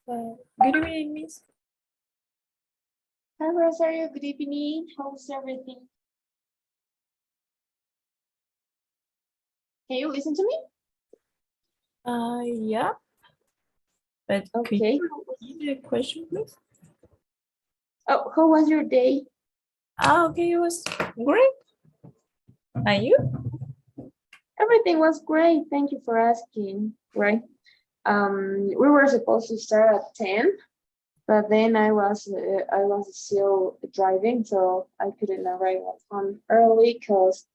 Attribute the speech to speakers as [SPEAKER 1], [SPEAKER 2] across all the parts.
[SPEAKER 1] Good evening, Miss.
[SPEAKER 2] Hi, Rosario. Good evening. How's everything? Can you listen to me?
[SPEAKER 1] Yeah. But could
[SPEAKER 2] Okay.
[SPEAKER 1] you repeat the question, please?
[SPEAKER 2] Oh, how was your day?
[SPEAKER 1] Okay, it was great. And you?
[SPEAKER 2] Everything was great. Thank you for asking. Right. We were supposed to start at 10, but then I was still driving, so I couldn't arrive at home early because,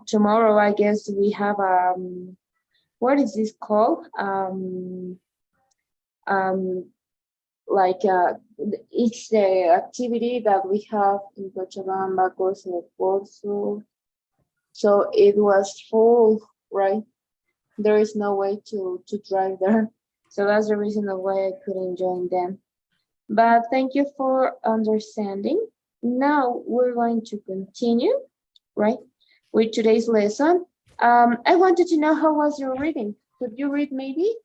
[SPEAKER 2] tomorrow I guess we have what is this called? Um, like it's the activity that we have in Cochabamba, Corso, Corso. So it was full, right? There is no way to drive there. So that's the reason why I couldn't join them. But thank you for understanding. Now we're going to continue, right, with today's lesson. I wanted to know how was your reading? Could you read maybe?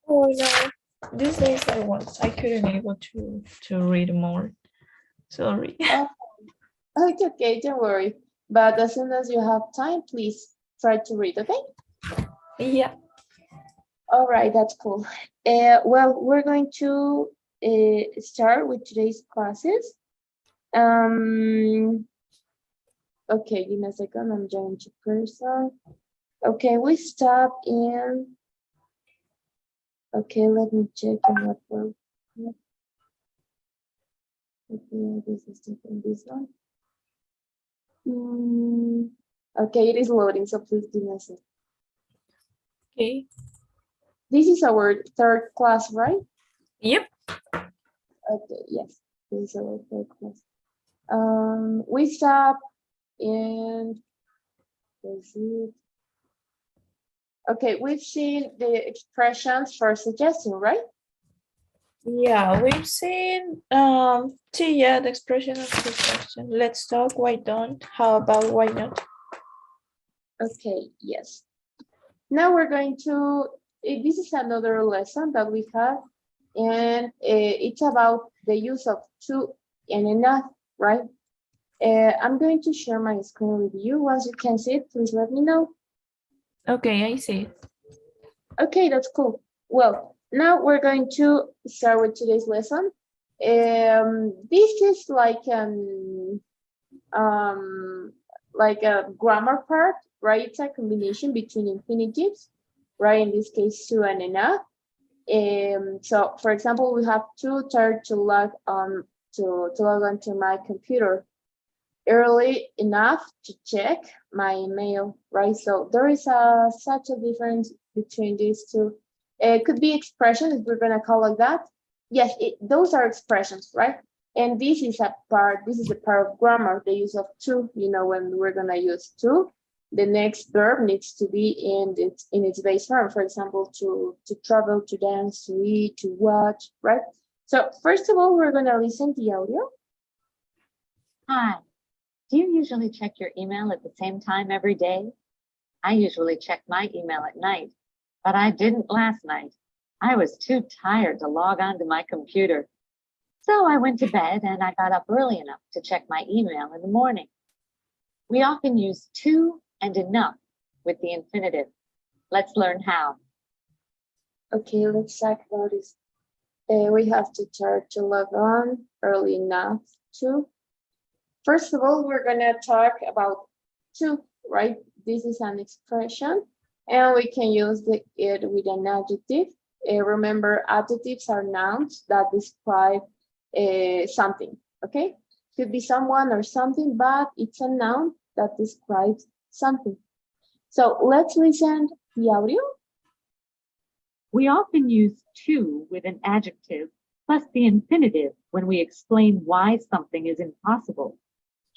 [SPEAKER 1] Oh no. These days I couldn't able to read more. Sorry.
[SPEAKER 2] Oh, it's okay, don't worry. But as soon as you have time, please try to read, okay?
[SPEAKER 1] Yeah.
[SPEAKER 2] All right, that's cool. Well, we're going to start with today's classes. Okay, give me a second. I'm going to person. Okay, we stop in. Okay, let me check in what we're. Okay, this is different. This one. Okay, it is loading, so please give me a second.
[SPEAKER 1] Okay.
[SPEAKER 2] This is our third class, right?
[SPEAKER 1] Yep.
[SPEAKER 2] Okay, yes, this is our third class. We stop and okay, we've seen the expressions for suggestion, right?
[SPEAKER 1] Yeah, we've seen yeah, the expression of suggestion. Let's talk, why don't? How about why not?
[SPEAKER 2] Okay, yes. Now we're going to, this is another lesson that we have, and it's about the use of to and enough, right? I'm going to share my screen with you. Once you can see it, please let me know.
[SPEAKER 1] Okay, I see.
[SPEAKER 2] Okay, that's cool. Well, now we're going to start with today's lesson. This is like a grammar part, right? It's a combination between infinitives, right? In this case, to and enough. So, for example, we have too tired to log on to log on to my computer early enough to check my email, right? So there is such a difference between these two. It could be expression, if we're gonna call it that. Yes, those are expressions, right? And this is a part of grammar, the use of to, when we're gonna use to, the next verb needs to be in its base form. For example, to travel, to dance, to eat, to watch, right? So first of all, we're gonna listen to the audio.
[SPEAKER 3] Hi. Do you usually check your email at the same time every day? I usually check my email at night, but I didn't last night. I was too tired to log on to my computer. So I went to bed and I got up early enough to check my email in the morning. We often use to and enough with the infinitive. Let's learn how.
[SPEAKER 2] Okay, let's talk about this. We have to start to log on early enough to. First of all, we're gonna talk about to, right? This is an expression, and we can use it with an adjective. Remember, adjectives are nouns that describe something, okay? Could be someone or something, but it's a noun that describes something. So let's listen to the audio.
[SPEAKER 3] We often use to with an adjective plus the infinitive when we explain why something is impossible.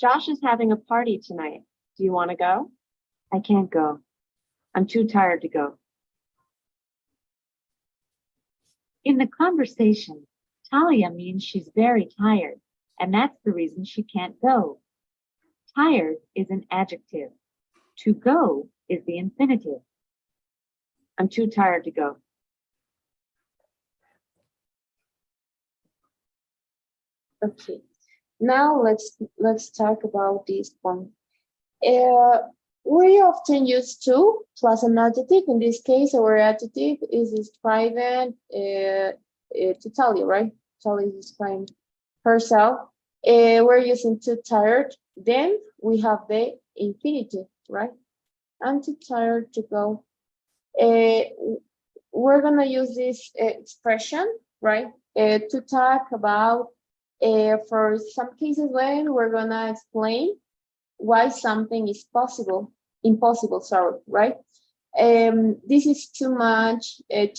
[SPEAKER 3] Josh is having a party tonight. Do you want to go? I can't go. I'm too tired to go. In the conversation, Talia means she's very tired, and that's the reason she can't go. Tired is an adjective. To go is the infinitive. I'm too tired to go.
[SPEAKER 2] Okay. Now let's talk about this one. We often use to plus an adjective. In this case, our adjective is describing to Talia, right? Talia is describing herself. We're using too tired. Then we have the infinitive, right? I'm too tired to go. We're gonna use this expression, right? To talk about for some cases when we're gonna explain why something is impossible, sorry, right? This is too much food.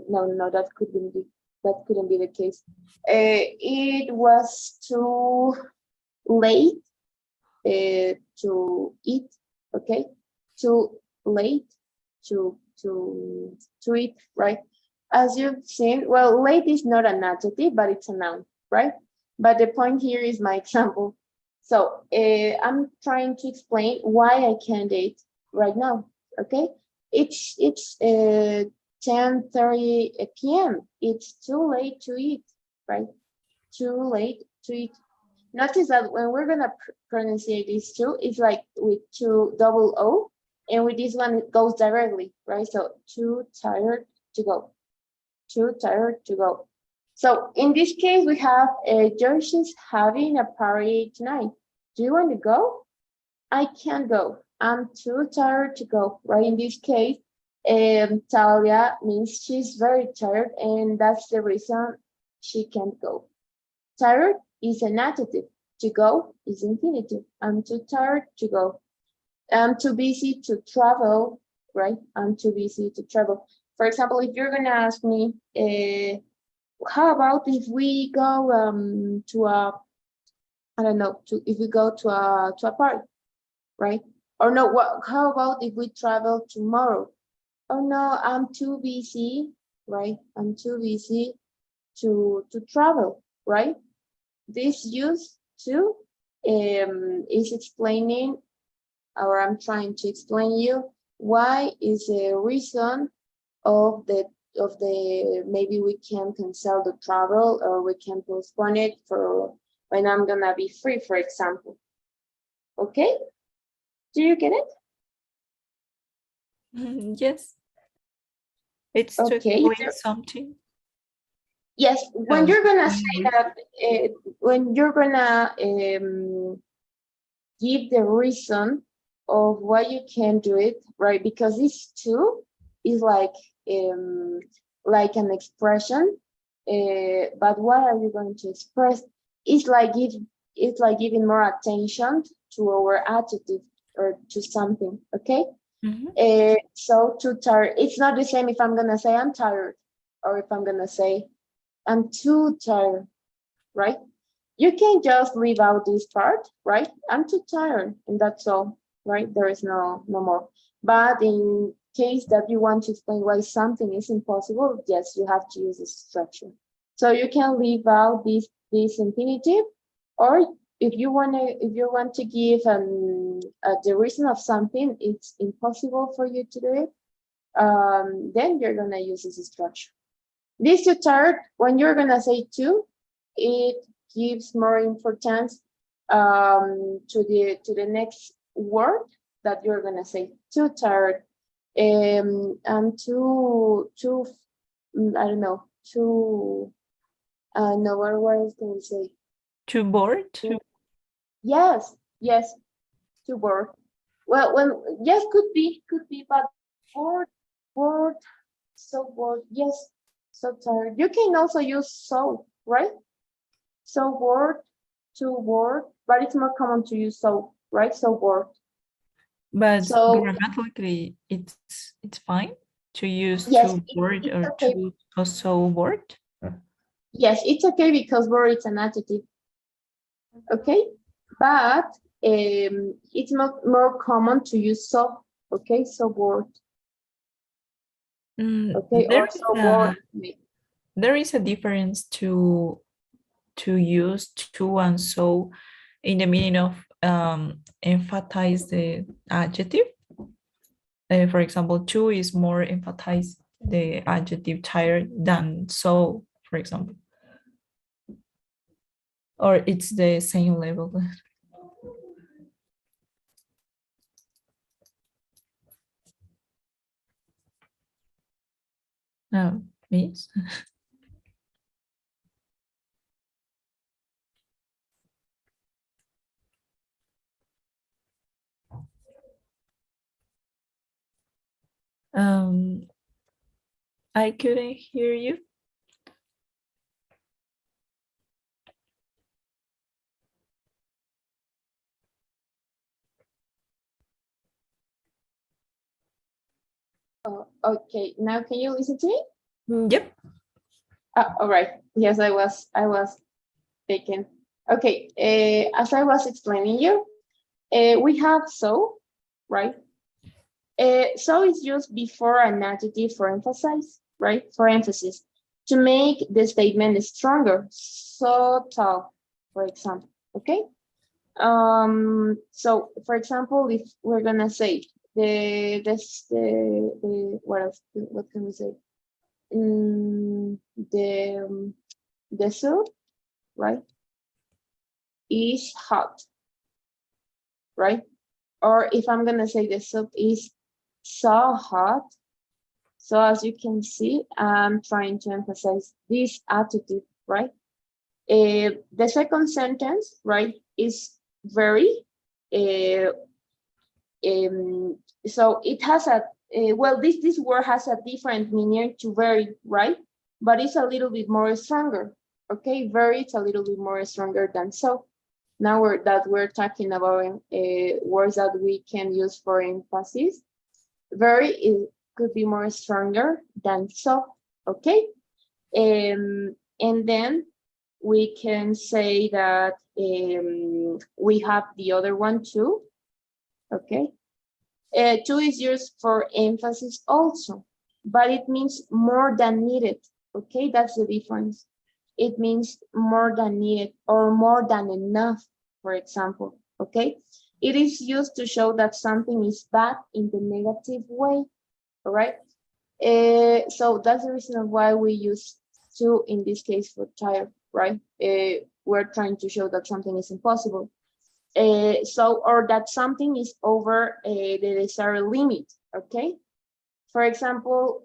[SPEAKER 2] No, that couldn't be the case. It was too late to eat, okay? Too late to eat, right? As you've seen, well, late is not an adjective, but it's a noun, right? But the point here is my example. So I'm trying to explain why I can't eat right now, okay? It's 10:30 p.m. It's too late to eat, right? Too late to eat. Notice that when we're gonna pronunciate these two, it's like with two double O, and with this one it goes directly, right? So too tired to go. Too tired to go. So in this case, we have George is having a party tonight. Do you want to go? I can't go. I'm too tired to go, right? In this case, Talia means she's very tired, and that's the reason she can't go. Tired is an adjective. To go is infinitive. I'm too tired to go. I'm too busy to travel, right? I'm too busy to travel. For example, if you're gonna ask me, how about if we go to a, I don't know, if we go to a park, right? Or no, how about if we travel tomorrow? Oh no, I'm too busy, right? I'm too busy to travel, right? This use to is explaining, or I'm trying to explain you why is the reason of the maybe we can cancel the travel, or we can postpone it for when I'm gonna be free, for example. Okay, do you get it?
[SPEAKER 1] Yes. It's to
[SPEAKER 2] Okay.
[SPEAKER 1] explain something.
[SPEAKER 2] Yes, when
[SPEAKER 1] So,
[SPEAKER 2] you're gonna say that, when you're gonna give the reason of why you can't do it, right? Because this too is like an expression, but what are you going to express? It's like giving more attention to our adjective or to something, okay? So too tired, it's not the same if I'm gonna say I'm tired, or if I'm gonna say I'm too tired, right? You can just leave out this part, right? I'm too tired, and that's all, right? There is no more. But in case that you want to explain why something is impossible, yes, you have to use this structure. So you can leave out this infinitive, or if you want to give the reason of something, it's impossible for you to do it, then you're gonna use this structure. This too tired, when you're gonna say to, it gives more importance to the next word that you're gonna say. Too tired. I'm too I don't know, too no, what else can we say?
[SPEAKER 1] too bored?
[SPEAKER 2] Yes, too bored. Well, yes, could be, but bored, so bored, yes, so tired. You can also use so, right? So bored, too bored, but it's more common to use so, right? So bored.
[SPEAKER 1] But
[SPEAKER 2] So
[SPEAKER 1] grammatically, it's fine to use
[SPEAKER 2] yes,
[SPEAKER 1] too bored
[SPEAKER 2] it's
[SPEAKER 1] or
[SPEAKER 2] okay.
[SPEAKER 1] too or so bored.
[SPEAKER 2] Yes, it's okay because bored is an adjective. Okay, but it's more common to use so. Okay, so bored. Okay,
[SPEAKER 1] There
[SPEAKER 2] or
[SPEAKER 1] is
[SPEAKER 2] so bored.
[SPEAKER 1] there is a difference to use to and so in the meaning of emphasize the adjective. For example, to is more emphasize the adjective tired than so, for example. or it's the same level? No, Miss? I couldn't hear you.
[SPEAKER 2] Oh, okay, now can you listen to me?
[SPEAKER 1] Yep.
[SPEAKER 2] All right. Yes, I was taken. Okay, as I was explaining you, we have so, right? So is used before an adjective for emphasize, right? For emphasis, to make the statement stronger. So tall, for example. Okay. So for example, if we're gonna say the what else? What can we say? The soup, right, is hot, right? Or if I'm gonna say the soup is so hot. So as you can see, I'm trying to emphasize this attitude, right? The second sentence, right, is very, uh, so it has a, well, this word has a different meaning to very, right? But it's a little bit more stronger, okay? Very, it's a little bit more stronger than so. Now we're talking about words that we can use for emphasis. Very, it could be more stronger than so, okay? And then we can say that we have the other one too, okay? To is used for emphasis also, but it means more than needed, okay? That's the difference. It means more than needed or more than enough, for example, okay? It is used to show that something is bad in the negative way, all right? So that's the reason why we use to in this case for tired, right? We're trying to show that something is impossible. So, or that something is over the desired limit, okay? For example,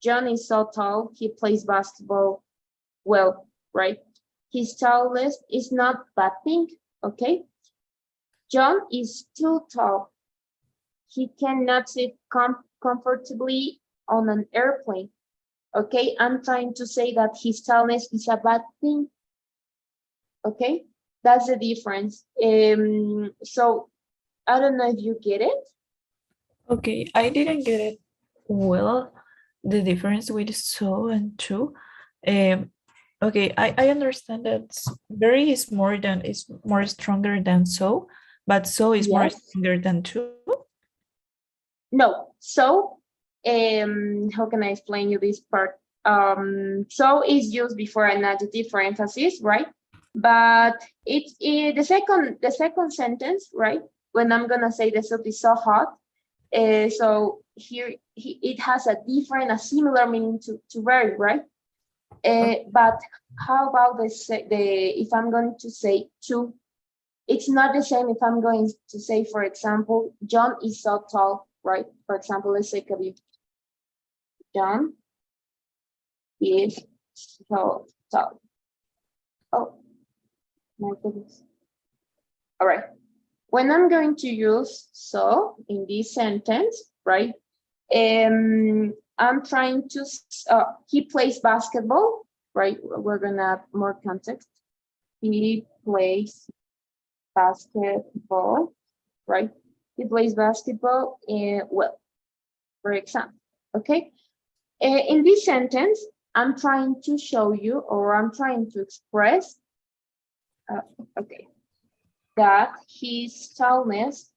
[SPEAKER 2] John is so tall, he plays basketball well, right? His tallness is not bad thing, okay? John is too tall. He cannot sit comfortably on an airplane, okay? I'm trying to say that his tallness is a bad thing, okay? That's the difference. So I don't know if you get it.
[SPEAKER 1] Okay, I didn't get it well, the difference with so and to. Okay, I understand that very is more stronger than so, but so is more
[SPEAKER 2] Yes.
[SPEAKER 1] stronger than to.
[SPEAKER 2] No. So, how can I explain you this part? So is used before an adjective for emphasis, right? But it's the second sentence, right? When I'm gonna say the soup is so hot, so here it has a different, a similar meaning to very, right? But how about the if I'm going to say to, it's not the same if I'm going to say, for example, John is so tall, right? For example, let's take a view. John is so tall. Oh, my goodness. All right. When I'm going to use so in this sentence, right? I'm trying to, he plays basketball, right? We're gonna add more context. He plays basketball, right? He plays basketball well, for example, okay? In this sentence, I'm trying to show you, or I'm trying to express, okay, that his tallness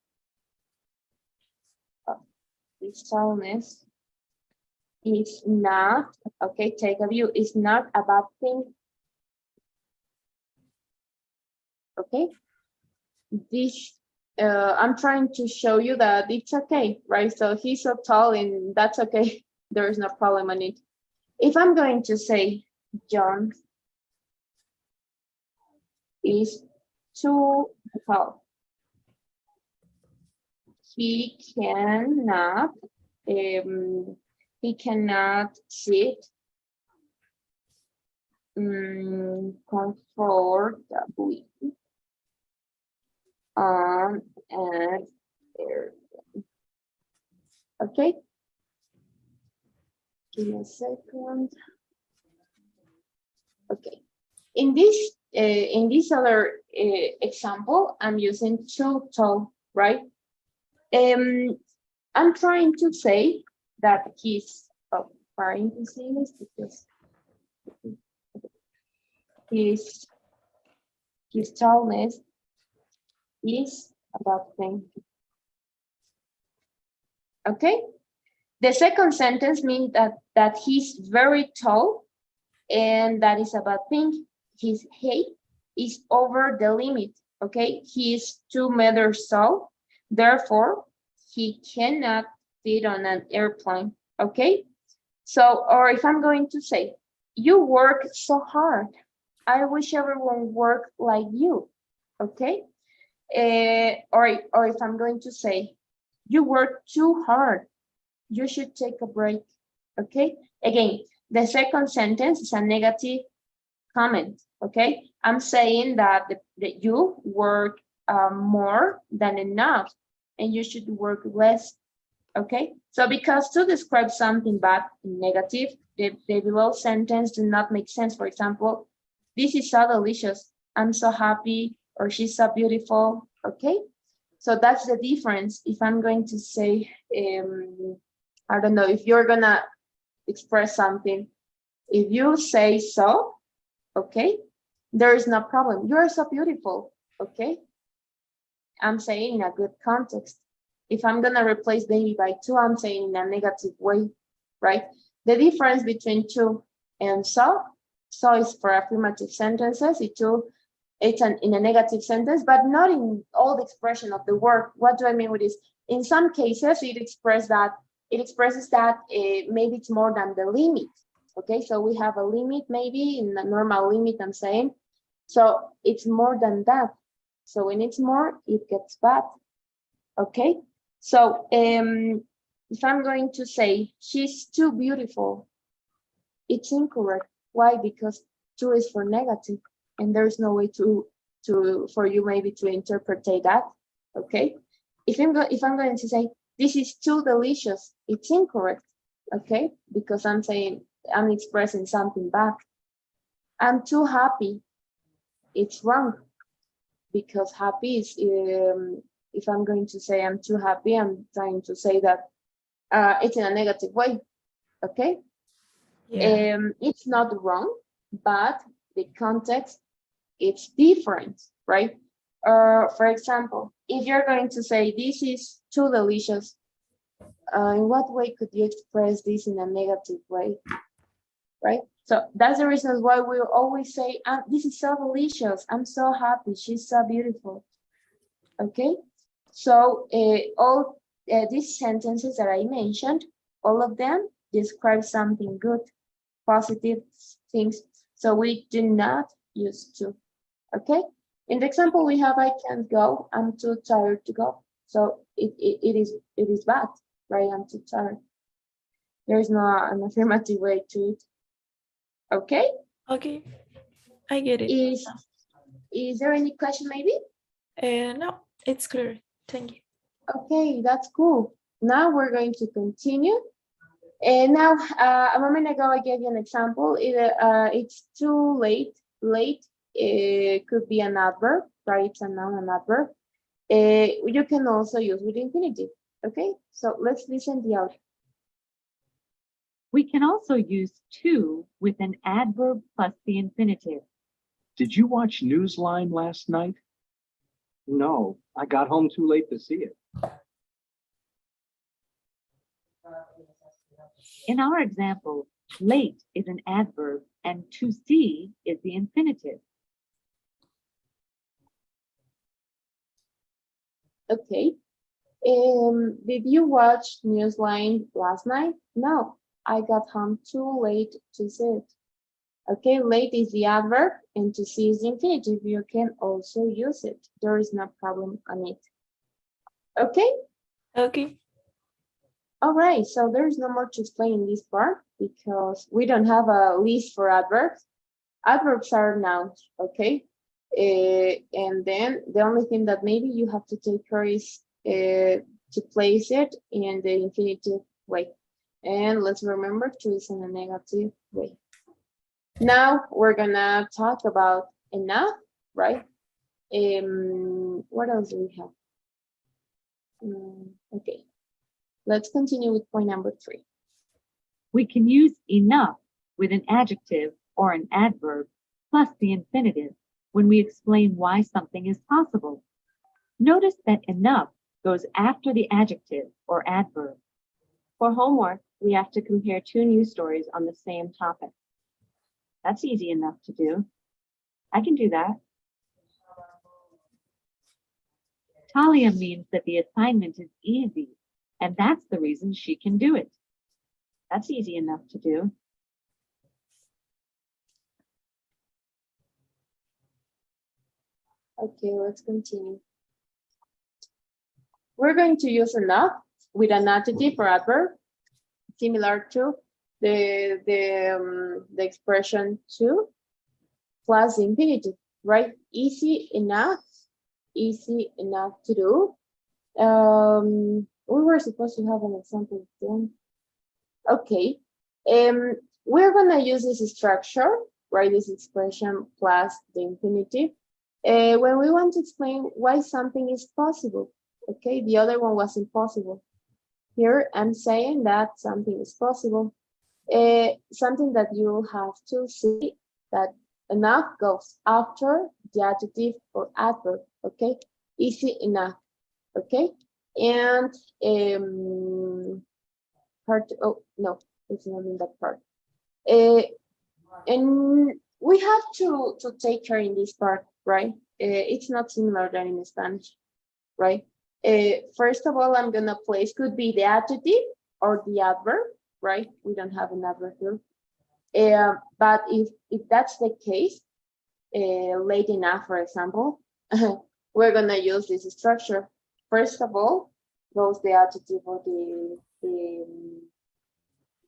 [SPEAKER 2] is not, okay, take a view, is not a bad thing, okay? This, I'm trying to show you that it's okay, right? So he's so tall and that's okay. There is no problem on it. If I'm going to say John is too tall. He cannot sit comfortably on an airplane. Okay. Give me a second. Okay. In this other example, I'm using too tall, right? I'm trying to say that he's trying to say this because his tallness is about 10. Okay. The second sentence means that he's very tall, and that is about pink. His height is over the limit. Okay, he is 2 meters tall, therefore he cannot fit on an airplane. Okay, so, or if I'm going to say, you work so hard, I wish everyone worked like you. Okay, or if I'm going to say, you work too hard, you should take a break. Okay, again, the second sentence is a negative comment. Okay, I'm saying that that you work more than enough and you should work less. Okay, so because to describe something bad in negative, the below sentence do not make sense. For example, this is so delicious, I'm so happy, or she's so beautiful. Okay, so that's the difference. If I'm going to say, I don't know, if you're gonna express something, if you say so, okay, there is no problem. You are so beautiful, okay? I'm saying in a good context. If I'm gonna replace baby by two, I'm saying in a negative way, right? The difference between to and so is for affirmative sentences. It's in a negative sentence, but not in all the expression of the word. What do I mean with this? In some cases, it expresses that maybe it's more than the limit. Okay, so we have a limit, maybe in a normal limit, I'm saying. So it's more than that. So when it's more, it gets bad. Okay, so if I'm going to say she's too beautiful, it's incorrect. Why? Because too is for negative, and there's no way for you maybe to interpret that. Okay, if I'm going to say this is too delicious, it's incorrect. Okay, because I'm expressing something back. I'm too happy, it's wrong, because happy is, if I'm going to say I'm too happy, I'm trying to say that it's in a negative way. Okay,
[SPEAKER 1] Yeah.
[SPEAKER 2] it's not wrong, but the context, it's different, right? For example, if you're going to say this is too delicious, in what way could you express this in a negative way, right? So that's the reason why we always say, this is so delicious, I'm so happy, she's so beautiful. Okay, so all these sentences that I mentioned, all of them describe something good, positive things. So we do not use to. Okay, in the example we have, I can't go, I'm too tired to go. So it is bad, right? I'm too tired. There is no an affirmative way to it. Okay.
[SPEAKER 1] Okay, I get it.
[SPEAKER 2] Is there any question maybe?
[SPEAKER 1] No, it's clear. Thank you.
[SPEAKER 2] Okay, that's cool. Now we're going to continue. And now, a moment ago, I gave you an example. It's too late. Late could be an adverb, right? It's a noun, an adverb. You can also use with infinitive. Okay, so let's listen the audio.
[SPEAKER 3] We can also use to with an adverb plus the infinitive.
[SPEAKER 4] Did you watch Newsline last night? No, I got home too late to see it.
[SPEAKER 3] In our example, late is an adverb and to see is the infinitive.
[SPEAKER 2] Okay. Did you watch Newsline last night? No, I got home too late to see it. Okay, late is the adverb and to see is the infinitive. You can also use it. There is no problem on it. Okay,
[SPEAKER 1] Okay.
[SPEAKER 2] all right. So there's no more to explain in this part because we don't have a list for adverbs. Adverbs are nouns, okay? And then the only thing that maybe you have to take care is to place it in the infinitive way. And let's remember to use in a negative way. Now we're gonna talk about enough, right? What else do we have? Okay, let's continue with point number 3.
[SPEAKER 3] We can use enough with an adjective or an adverb plus the infinitive when we explain why something is possible. Notice that enough goes after the adjective or adverb.
[SPEAKER 2] For homework, we have to compare 2 news stories on the same topic.
[SPEAKER 3] That's easy enough to do. I can do that. Talia means that the assignment is easy, and that's the reason she can do it. That's easy enough to do.
[SPEAKER 2] Okay, let's continue. We're going to use enough with an adjective or adverb, similar to the expression to plus the infinitive, right? Easy enough to do. We were supposed to have an example then. Okay, we're gonna use this structure, right? This expression plus the infinitive. When we want to explain why something is possible, okay? The other one was impossible. Here I'm saying that something is possible. Something that you have to see that enough goes after the adjective or adverb, okay? Easy enough, okay? And oh no, it's not in that part. And we have to take care in this part, right? It's not similar than in Spanish, right? First of all, I'm gonna place could be the adjective or the adverb, right? We don't have an adverb here. But if that's the case, late enough, for example, we're gonna use this structure. First of all, goes the adjective or the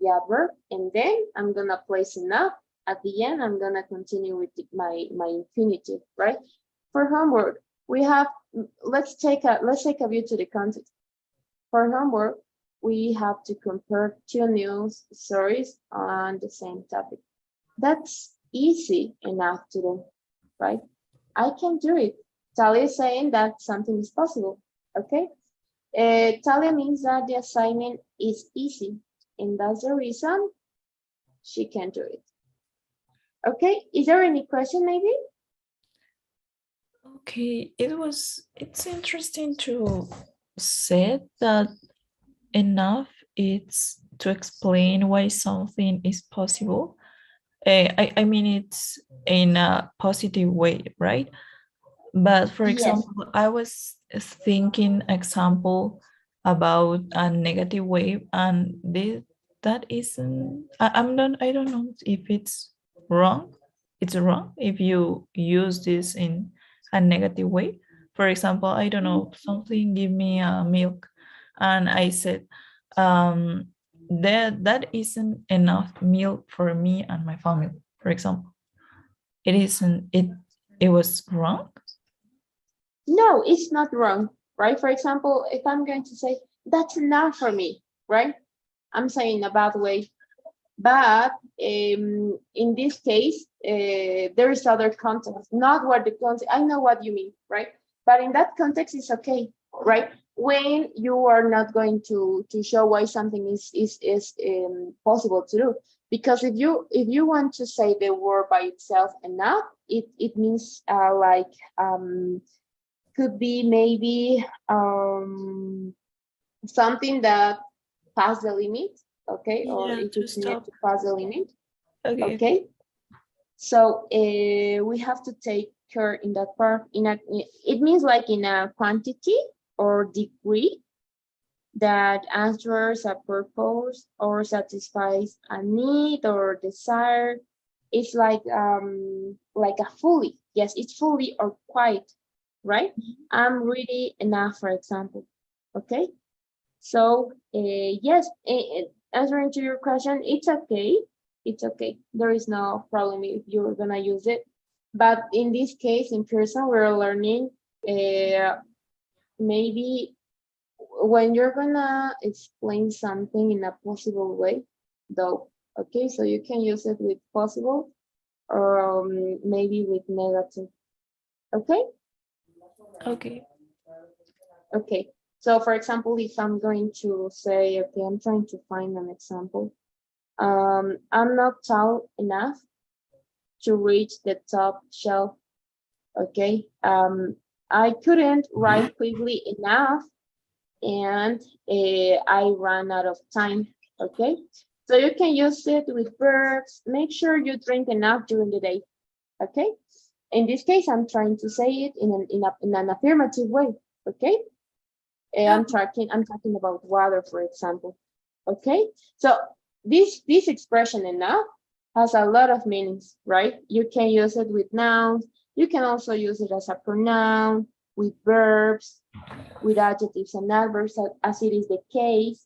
[SPEAKER 2] adverb, and then I'm gonna place enough. At the end, I'm gonna continue with my infinitive, right? For homework, we have let's take a view to the context. For homework, we have to compare 2 news stories on the same topic. That's easy enough to do, right? I can do it. Talia is saying that something is possible, okay? Talia means that the assignment is easy, and that's the reason she can do it. Okay, is there any question maybe?
[SPEAKER 1] Okay, it's interesting to say that enough it's to explain why something is possible. I mean, it's in a positive way, right? But for
[SPEAKER 2] Yes.
[SPEAKER 1] example, I was thinking example about a negative way, and that isn't. I don't know if it's wrong. It's wrong if you use this in a negative way. For example, I don't know, something give me a milk, and I said, that isn't enough milk for me and my family. For example, it isn't. It was wrong.
[SPEAKER 2] No, it's not wrong, right? For example, if I'm going to say, that's enough for me, right? I'm saying a bad way. But in this case, there is other context, not what the context, I know what you mean, right? But in that context, it's okay, right? When you are not going to show why something is possible to do. Because if you want to say the word by itself enough, it means like could be maybe something that pass the limit, okay, or
[SPEAKER 1] Yeah,
[SPEAKER 2] if
[SPEAKER 1] to
[SPEAKER 2] it's near
[SPEAKER 1] stop.
[SPEAKER 2] to pass the limit,
[SPEAKER 1] Okay.
[SPEAKER 2] okay. So we have to take care in that part. It means like in a quantity or degree that answers a purpose or satisfies a need or desire. it's like a fully. Yes, it's fully or quite, right? I'm ready enough, for example. Okay. So yes, answering to your question, it's okay. It's okay. There is no problem if you're gonna use it. But in this case, in person, we're learning maybe when you're gonna explain something in a possible way, though. Okay, so you can use it with possible or maybe with negative. Okay.
[SPEAKER 1] Okay.
[SPEAKER 2] Okay. So for example, if I'm going to say, okay, I'm trying to find an example. I'm not tall enough to reach the top shelf. Okay. I couldn't write quickly enough and I ran out of time. Okay. So you can use it with verbs. Make sure you drink enough during the day. Okay. In this case, I'm trying to say it in an affirmative way. Okay. I'm talking about water, for example. Okay. So this expression enough has a lot of meanings, right? You can use it with nouns. You can also use it as a pronoun, with verbs, with adjectives and adverbs, as it is the case.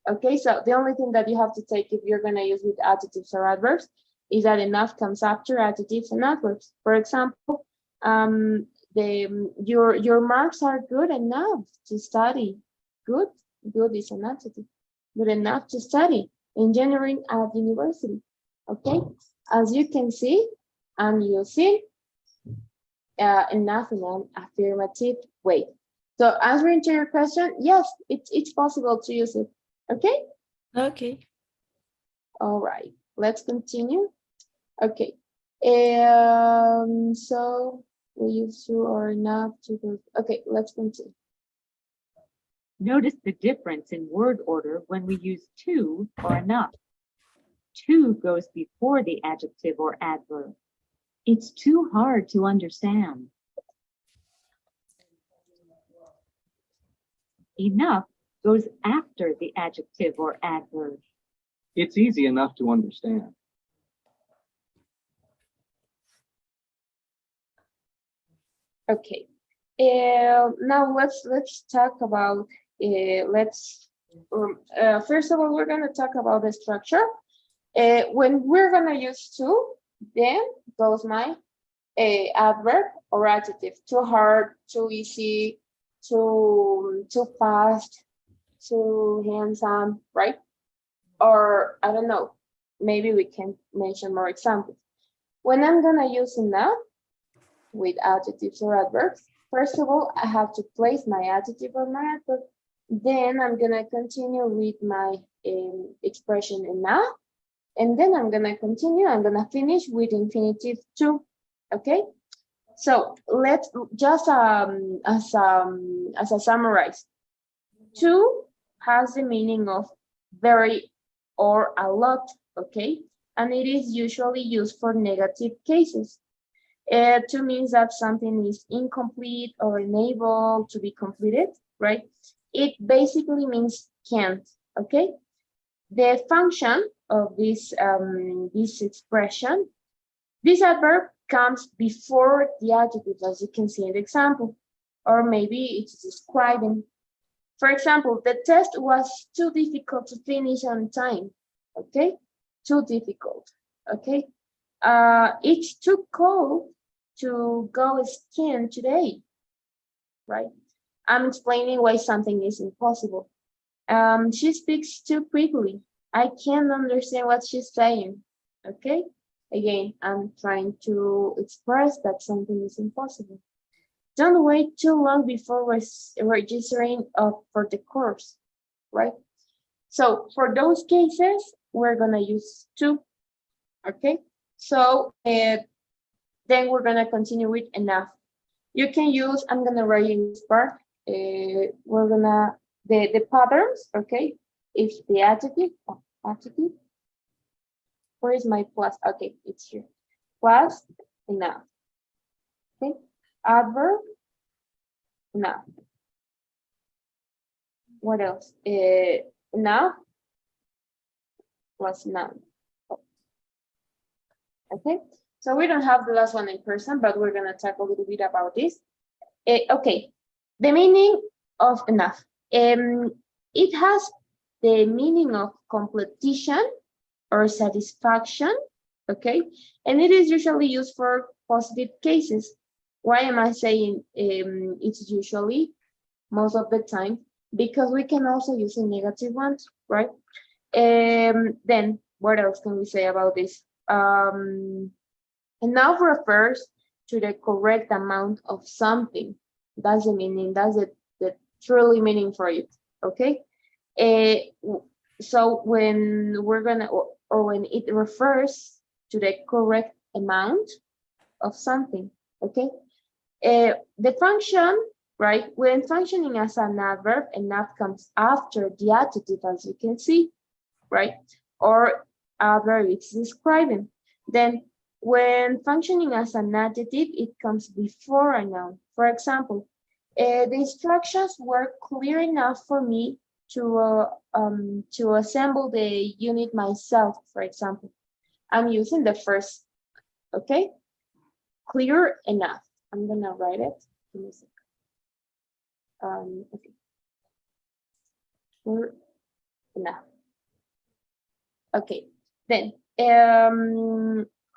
[SPEAKER 2] Okay, so the only thing that you have to take if you're going to use with adjectives or adverbs is that enough comes after adjectives and adverbs. For example, your marks are good enough to study. Good is an adjective. Good enough to study engineering at university. Okay, as you can see, I'm using enough in an affirmative way. So answering to your question, yes, it's possible to use it. Okay.
[SPEAKER 1] Okay.
[SPEAKER 2] All right. Let's continue. Okay. So we use to or enough to go. Okay, let's continue.
[SPEAKER 3] Notice the difference in word order when we use to or enough. To goes before the adjective or adverb. It's too hard to understand. Enough goes after the adjective or adverb.
[SPEAKER 4] It's easy enough to understand.
[SPEAKER 2] Okay. Now let's talk about first of all, we're gonna talk about the structure. When we're gonna use to, then goes my adverb or adjective. Too hard, too easy, too fast, too handsome, right? Or I don't know, maybe we can mention more examples. When I'm gonna use enough with adjectives or adverbs, first of all, I have to place my adjective or my adverb. Then I'm gonna continue with my expression enough. And then I'm gonna finish with infinitive to. Okay. So let's just as a summarize. To has the meaning of very or a lot, okay? And it is usually used for negative cases. To means that something is incomplete or unable to be completed, right? It basically means can't, okay? The function of this expression, this adverb comes before the adjective, as you can see in the example, or maybe it's describing. For example, the test was too difficult to finish on time. Okay, too difficult. Okay, it's too cold to go skiing today. Right? I'm explaining why something is impossible. She speaks too quickly. I can't understand what she's saying. Okay, again, I'm trying to express that something is impossible. Don't wait too long before registering for the course, right? So for those cases, we're gonna use to, okay? So then we're gonna continue with enough. You can use, I'm gonna write in this part, we're gonna, the patterns, okay? If the adjective, where is my plus? Okay, it's here. Plus, enough, okay? Adverb, enough. What else? Enough plus noun. Okay, so we don't have the last one in person, but we're gonna talk a little bit about this. Okay, the meaning of enough. It has the meaning of completion or satisfaction, okay? And it is usually used for positive cases. Why am I saying it's usually most of the time? Because we can also use a negative ones, right? Then what else can we say about this? Enough refers to the correct amount of something. That's the meaning, that's the truly meaning for it, okay? So when we're gonna, or when it refers to the correct amount of something, okay? The function, right? When functioning as an adverb, enough comes after the adjective, as you can see, right? Or adverb it's describing. Then when functioning as an adjective, it comes before a noun. For example, the instructions were clear enough for me to assemble the unit myself, for example. I'm using the first, okay? Clear enough. I'm gonna write it. Give me a second. Okay. Clear enough. Okay, then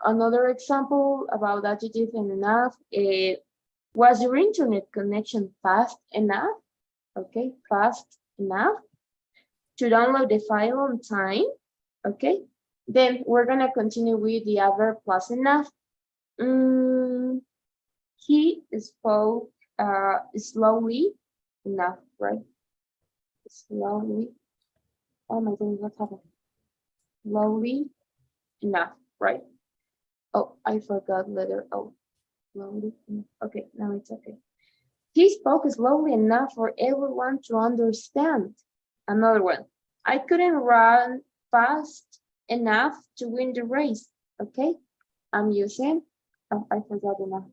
[SPEAKER 2] another example about adjective and enough. Was your internet connection fast enough? Okay, fast enough to download the file on time. Okay, then we're gonna continue with the adverb plus enough. He spoke slowly enough, right? Slowly. Oh my goodness, what happened? Slowly enough, right? Oh, I forgot letter O. Slowly enough. Okay, now it's okay. He spoke slowly enough for everyone to understand. Another one. I couldn't run fast enough to win the race. Okay, I'm using, oh, I forgot enough.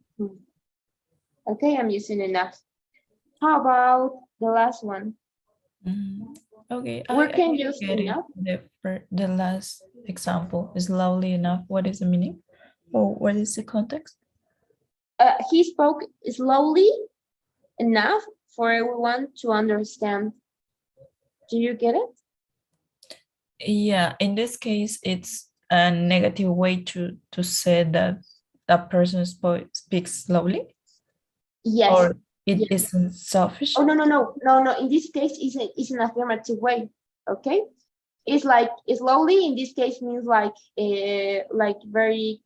[SPEAKER 2] Okay, I'm using enough. How about the last one?
[SPEAKER 1] Okay,
[SPEAKER 2] We
[SPEAKER 1] I
[SPEAKER 2] can use
[SPEAKER 1] get it.
[SPEAKER 2] enough.
[SPEAKER 1] The last example is slowly enough. What is the meaning? Or what is the context?
[SPEAKER 2] He spoke slowly enough for everyone to understand. Do you get it?
[SPEAKER 1] Yeah, in this case, it's a negative way to say that that person speaks slowly,
[SPEAKER 2] Yes.
[SPEAKER 1] or it
[SPEAKER 2] Yes.
[SPEAKER 1] isn't selfish.
[SPEAKER 2] Oh, no. In this case, it's an affirmative way. Okay. It's like slowly. In this case, means like very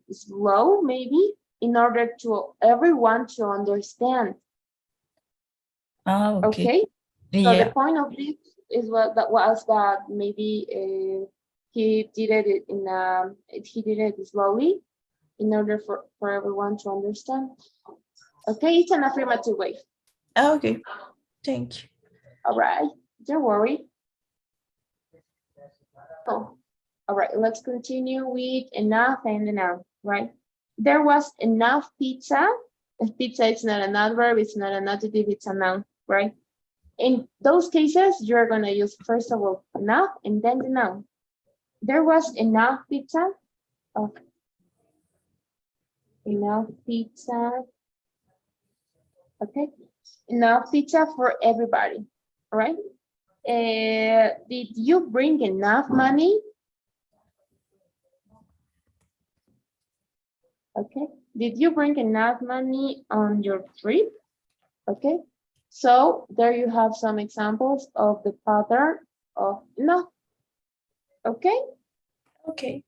[SPEAKER 2] slow, maybe, in order to everyone to understand.
[SPEAKER 1] Ah, okay.
[SPEAKER 2] Okay. So
[SPEAKER 1] Yeah.
[SPEAKER 2] the point of this is that maybe he did it slowly in order for everyone to understand. Okay, it's an affirmative way.
[SPEAKER 1] Okay. Thank you.
[SPEAKER 2] All right, don't worry. Oh, all right, let's continue with enough and enough, right? There was enough pizza. Pizza is not an adverb, it's not an adjective, it's a noun, right? In those cases, you're gonna use first of all enough and then the noun. There was enough pizza. Okay. Enough pizza. Okay. Enough pizza for everybody. All right. Did you bring enough money? Okay. Did you bring enough money on your trip? Okay. So there you have some examples of the pattern of enough. Okay. Okay.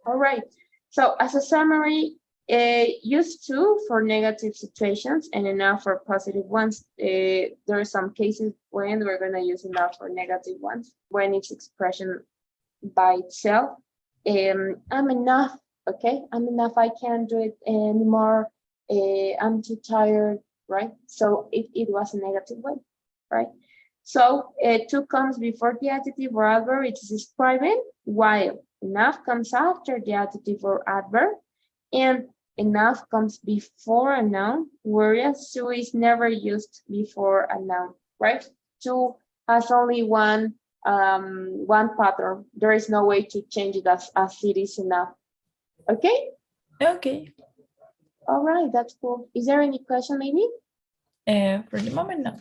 [SPEAKER 2] All right. So as a summary, use to for negative situations and enough for positive ones. There are some cases when we're going to use enough for negative ones, when it's expression by itself. I'm enough, okay? I'm enough, I can't do it anymore. I'm too tired, right? So it was a negative one, right? So to comes before the adjective or adverb, it's describing, while enough comes after the adjective or adverb, and enough comes before a noun, whereas to is never used before a noun, right? To has only one one pattern. There is no way to change it as it is enough. Okay?
[SPEAKER 1] Okay.
[SPEAKER 2] All right, that's cool. Is there any question, maybe?
[SPEAKER 1] For the moment, no.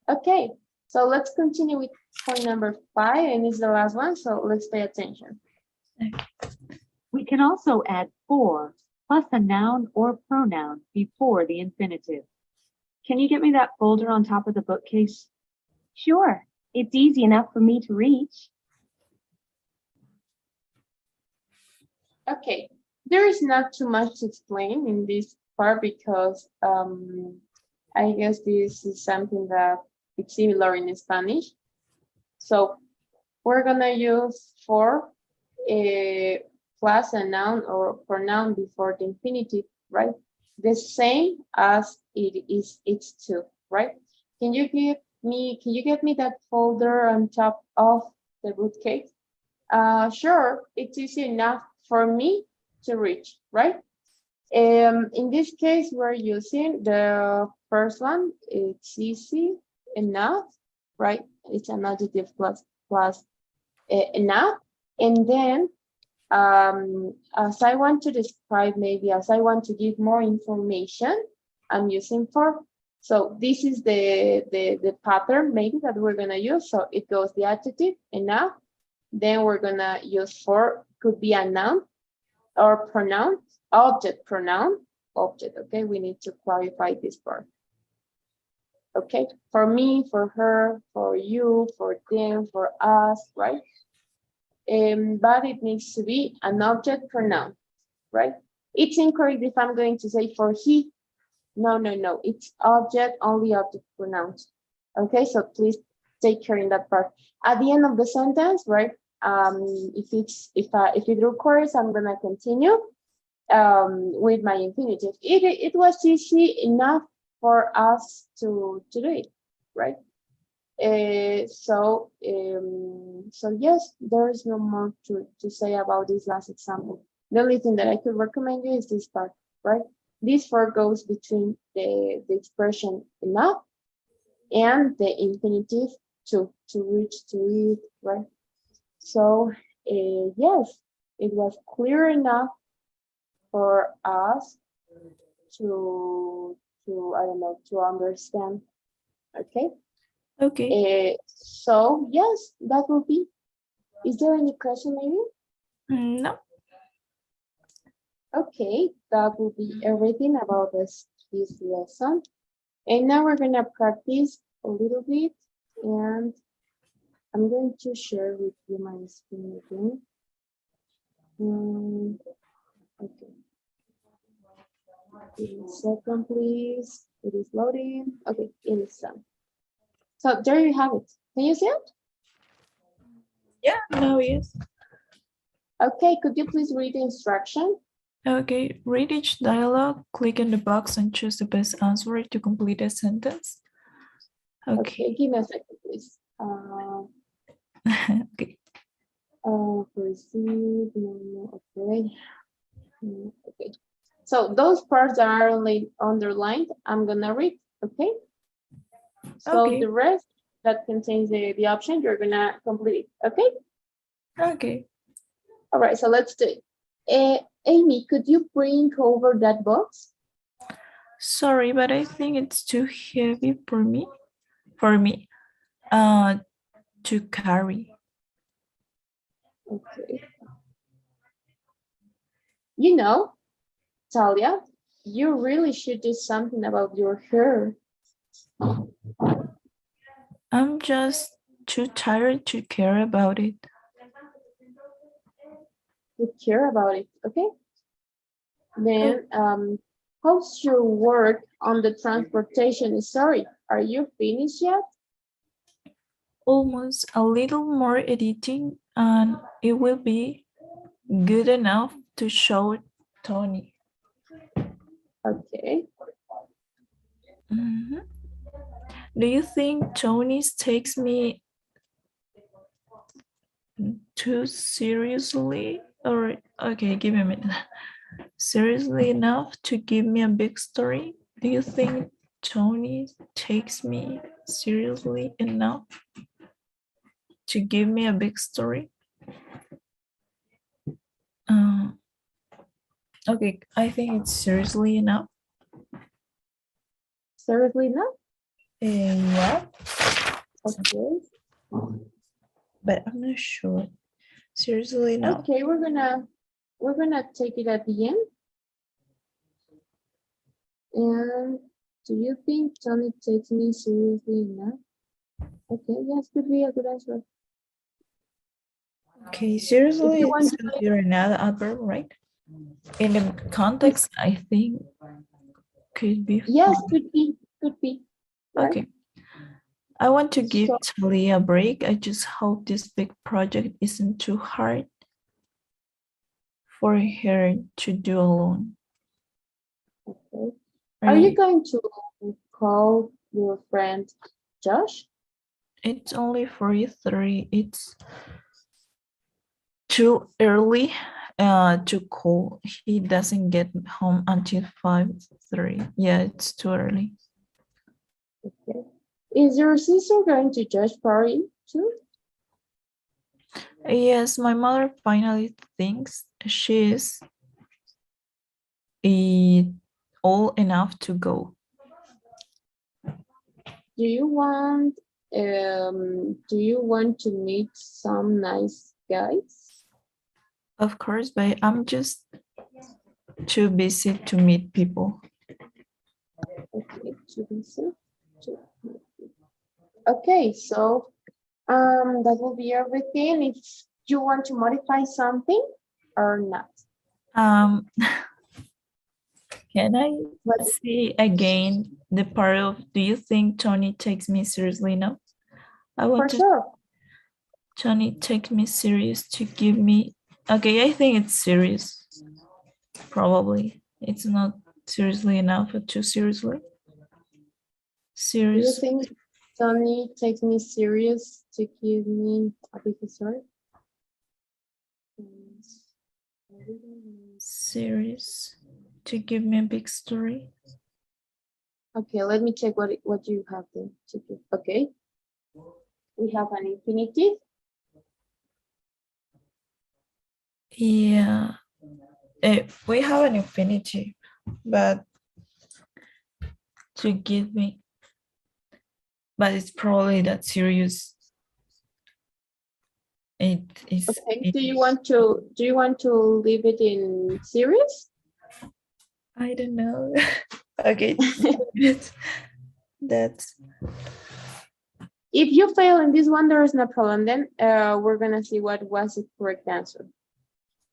[SPEAKER 2] Okay, so let's continue with point number 5, and it's the last one, so let's pay attention.
[SPEAKER 3] We can also add for plus a noun or pronoun before the infinitive. Can you get me that folder on top of the bookcase?
[SPEAKER 5] Sure, it's easy enough for me to reach.
[SPEAKER 2] Okay, there is not too much to explain in this part because I guess this is something that it's similar in Spanish. So we're gonna use for plus a noun or pronoun before the infinitive, right? The same as it's to, right? Can you give me that folder on top of the bookcase? Sure, it's easy enough for me to reach, right? In this case, we're using the first one. It's easy enough, right? It's an adjective plus enough. And then as I want to describe, maybe as I want to give more information, I'm using for. So this is the pattern maybe that we're gonna use. So it goes the adjective enough. Then we're gonna use for, could be a noun or pronoun, object pronoun, object, okay? We need to clarify this part. Okay, for me, for her, for you, for them, for us, right? But it needs to be an object pronoun, right? It's incorrect if I'm going to say for he. No, it's object, only object pronouns. Okay, so please take care in that part. At the end of the sentence, right? If it requires, I'm gonna continue with my infinitive. It was easy enough for us to do it, right? So yes, there is no more to say about this last example. The only thing that I could recommend you is this part, right? This for goes between the expression enough and the infinitive to reach, to it, right? So yes, it was clear enough for us to I don't know, to understand. Okay.
[SPEAKER 1] Okay.
[SPEAKER 2] So yes, that will be. Is there any question maybe?
[SPEAKER 1] No.
[SPEAKER 2] Okay, that will be everything about this lesson. And now we're gonna practice a little bit, and I'm going to share with you my screen again. Okay. Give me a second, please. It is loading. Okay, it is done. So there you have it. Can you see it?
[SPEAKER 1] Yeah, no, yes.
[SPEAKER 2] Okay, could you please read the instruction?
[SPEAKER 1] Okay, read each dialogue, click in the box and choose the best answer to complete a sentence. Okay.
[SPEAKER 2] Give me a second, please.
[SPEAKER 1] Okay.
[SPEAKER 2] Proceed. No, okay. Okay. So those parts that are only underlined, I'm gonna read, okay? So
[SPEAKER 1] Okay.
[SPEAKER 2] the rest that contains the option, you're gonna complete it, okay?
[SPEAKER 1] Okay.
[SPEAKER 2] All right, so let's do it. Amy, could you bring over that box?
[SPEAKER 1] Sorry, but I think it's too heavy for me to carry.
[SPEAKER 2] Okay. You know, Talia, you really should do something about your hair.
[SPEAKER 1] I'm just too tired to care about it.
[SPEAKER 2] You care about it, okay? Then, how's your work on the transportation? Sorry, are you finished yet?
[SPEAKER 1] Almost a little more editing and it will be good enough to show Tony.
[SPEAKER 2] Okay.
[SPEAKER 1] Mm-hmm. Do you think Tony takes me too seriously? Or, okay, give me a minute. Seriously enough to give me a big story? Do you think Tony takes me seriously enough? to give me a big story. Okay, I think it's seriously enough.
[SPEAKER 2] Seriously, no?
[SPEAKER 1] Yeah,
[SPEAKER 2] Okay.
[SPEAKER 1] but I'm not sure. Seriously enough.
[SPEAKER 2] Okay, we're gonna take it at the end. And do you think Tony takes me seriously enough? Okay, yes, could be a good answer.
[SPEAKER 1] Okay, seriously,
[SPEAKER 2] want
[SPEAKER 1] it's
[SPEAKER 2] to-
[SPEAKER 1] considered another adverb, right? In the context, I think could be.
[SPEAKER 2] Yes,
[SPEAKER 1] fine.
[SPEAKER 2] could be. Right?
[SPEAKER 1] Okay. I want to give
[SPEAKER 2] So-
[SPEAKER 1] Talia a break. I just hope this big project isn't too hard for her to do alone.
[SPEAKER 2] Okay. Are you going to call your friend Josh?
[SPEAKER 1] It's only 4:30. It's too early to call. He doesn't get home until 5:30. Yeah, it's too early.
[SPEAKER 2] Okay. Is your sister going to Josh party too?
[SPEAKER 1] Yes, my mother finally thinks she is old enough to go.
[SPEAKER 2] Do you want to meet some nice guys?
[SPEAKER 1] Of course, but I'm just too busy to meet people.
[SPEAKER 2] Okay, too busy. Okay, so that will be everything. If you want to modify something or not.
[SPEAKER 1] Can I
[SPEAKER 2] What-
[SPEAKER 1] see again the part of, do you think Tony takes me seriously now? I
[SPEAKER 2] For
[SPEAKER 1] want to
[SPEAKER 2] sure.
[SPEAKER 1] Tony take me serious to give me, okay, I think it's serious. Probably. It's not seriously enough or too seriously.
[SPEAKER 2] Do you
[SPEAKER 1] Serious.
[SPEAKER 2] think Tony takes me serious to give me a big story?
[SPEAKER 1] Serious to give me a big story.
[SPEAKER 2] Okay, let me check what you have there to give. Okay. We have an infinitive.
[SPEAKER 1] Yeah. We have an infinitive, but to give me, but it's probably that serious. It is.
[SPEAKER 2] Okay. Do you want to leave it in serious?
[SPEAKER 1] I don't know. Okay. That's.
[SPEAKER 2] If you fail in this one, there is no problem. Then we're gonna see what was the correct answer.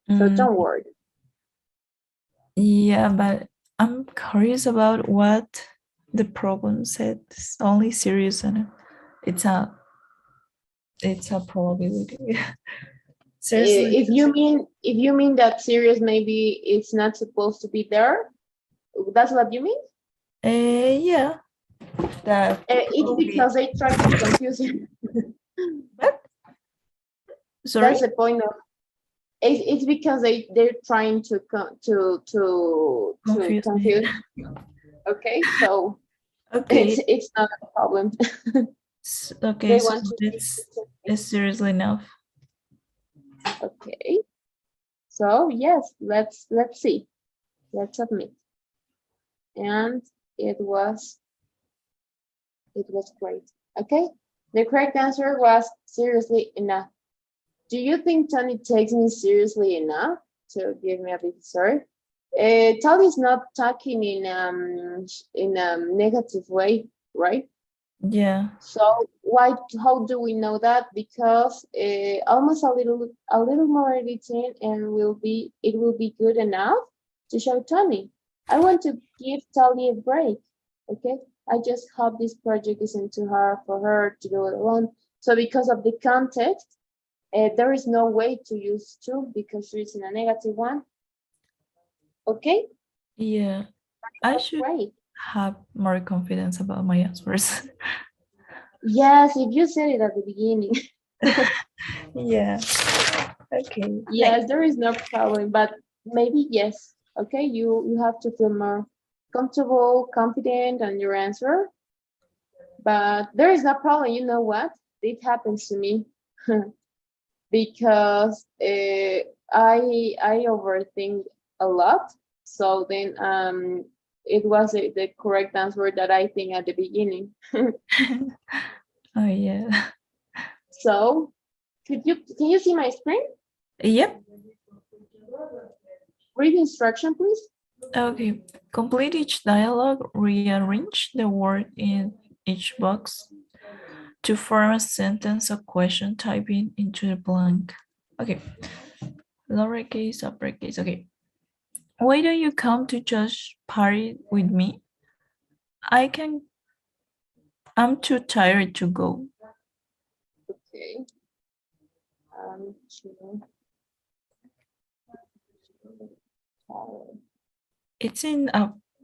[SPEAKER 2] So don't worry.
[SPEAKER 1] Yeah, but I'm curious about what the problem said. It's only serious and it's a probability. Seriously.
[SPEAKER 2] If you mean that serious, maybe it's not supposed to be there. That's what you mean?
[SPEAKER 1] Yeah. That
[SPEAKER 2] It's
[SPEAKER 1] probably-
[SPEAKER 2] because they try to confuse you.
[SPEAKER 1] What? Sorry.
[SPEAKER 2] That's the point of. It's because they're trying to
[SPEAKER 1] Confuse me.
[SPEAKER 2] confuse. Okay, so
[SPEAKER 1] Okay.
[SPEAKER 2] it's not a problem.
[SPEAKER 1] Okay.
[SPEAKER 2] They
[SPEAKER 1] So
[SPEAKER 2] want to.
[SPEAKER 1] it's seriously enough.
[SPEAKER 2] Okay. So yes, let's see. Let's submit. And it was great. Okay. The correct answer was seriously enough. Do you think Tony takes me seriously enough to give me a big story? Tony is not talking in a negative way, right?
[SPEAKER 1] Yeah.
[SPEAKER 2] So how do we know that? Because almost a little more editing and it will be good enough to show Tony. I want to give Tony a break. Okay. I just hope this project isn't too hard for her to do it alone. So because of the context, there is no way to use to because it's in a negative one. Okay.
[SPEAKER 1] Yeah. I should
[SPEAKER 2] Great.
[SPEAKER 1] have more confidence about my answers.
[SPEAKER 2] Yes, if you said it at the beginning.
[SPEAKER 1] Yeah. Okay.
[SPEAKER 2] Yes, there is no problem, but maybe yes. Okay, you have to feel more comfortable, confident on your answer. But there is no problem. You know what? It happens to me. because I overthink a lot. So then it was the correct answer that I think at the beginning.
[SPEAKER 1] Oh yeah.
[SPEAKER 2] So can you see my screen?
[SPEAKER 1] Yep.
[SPEAKER 2] Read instruction, please.
[SPEAKER 1] Okay. Complete each dialogue. Rearrange the word in each box to form a sentence or question. Typing into the blank. Okay. Lowercase, uppercase. Okay. Why don't you come to just party with me? I'm too tired to go.
[SPEAKER 2] Okay.
[SPEAKER 1] It's in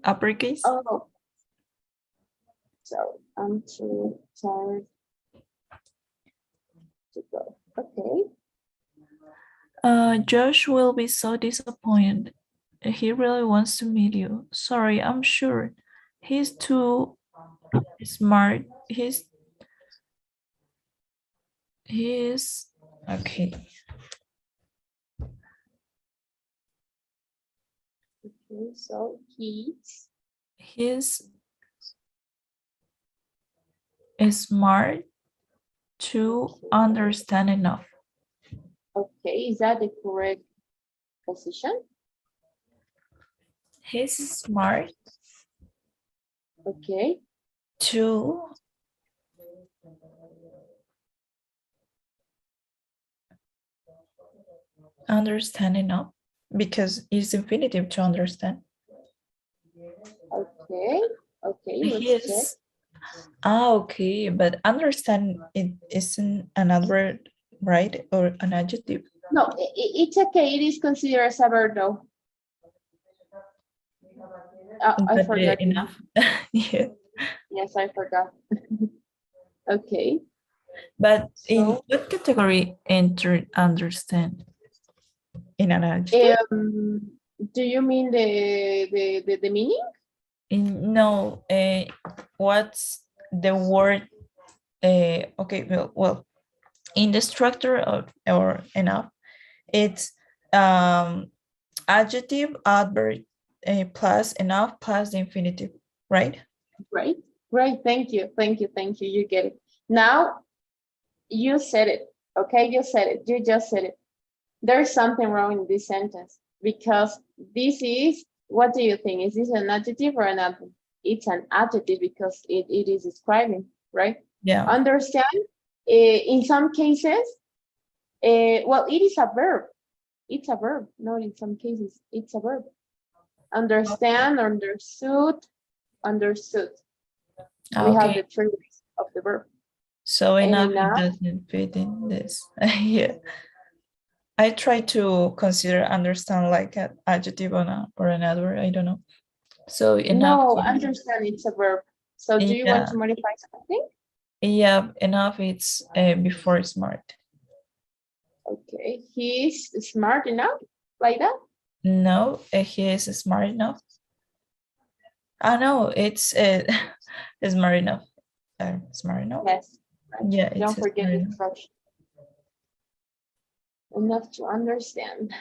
[SPEAKER 1] uppercase.
[SPEAKER 2] Oh, so I'm too tired to go. Okay.
[SPEAKER 1] Josh will be so disappointed. He really wants to meet you. Sorry, I'm sure. He's too smart. He's okay.
[SPEAKER 2] Okay, so
[SPEAKER 1] He's smart to understand enough.
[SPEAKER 2] okay, is that the correct position?
[SPEAKER 1] He's smart
[SPEAKER 2] Okay.
[SPEAKER 1] to understand enough because it's infinitive to understand.
[SPEAKER 2] Okay. Okay,
[SPEAKER 1] He
[SPEAKER 2] let's check.
[SPEAKER 1] is okay, but understand it isn't an adverb, right? Or an adjective.
[SPEAKER 2] No, it's okay. It is considered as a verb though. I
[SPEAKER 1] But
[SPEAKER 2] forgot.
[SPEAKER 1] enough. Yeah.
[SPEAKER 2] Yes, I forgot. Okay.
[SPEAKER 1] But in
[SPEAKER 2] So,
[SPEAKER 1] what category enter understand? In an adjective?
[SPEAKER 2] do you mean the meaning?
[SPEAKER 1] No, what's the word? Okay, well, in the structure of or enough, it's adjective, adverb, plus enough plus the infinitive, right?
[SPEAKER 2] Right. Right. Thank you. Thank you. Thank you. You get it. Now you said it. Okay, you said it. You just said it. There's something wrong in this sentence because this is, what do you think? Is this an adjective or an adverb? It's an adjective because it is describing, right?
[SPEAKER 1] Yeah.
[SPEAKER 2] Understand? In some cases, well, it is a verb. It's a verb. Not in some cases, it's a verb. Understand, understood, understood. We have the
[SPEAKER 1] Okay.
[SPEAKER 2] three ways of the verb.
[SPEAKER 1] So
[SPEAKER 2] And
[SPEAKER 1] enough, it
[SPEAKER 2] enough,
[SPEAKER 1] doesn't fit in this. Yeah. I try to consider understand like an adjective or an adverb. I don't know. So enough.
[SPEAKER 2] no, understand, it's a verb. So do you want
[SPEAKER 1] Yeah.
[SPEAKER 2] to modify something?
[SPEAKER 1] Yeah. Enough. It's before smart.
[SPEAKER 2] Okay, he's smart enough, like that?
[SPEAKER 1] No, he is smart enough. Ah, no, it's smart enough. Smart enough.
[SPEAKER 2] Yes. Right.
[SPEAKER 1] Yeah, it's
[SPEAKER 2] Don't forget
[SPEAKER 1] smart
[SPEAKER 2] the
[SPEAKER 1] enough.
[SPEAKER 2] structure. Enough to understand.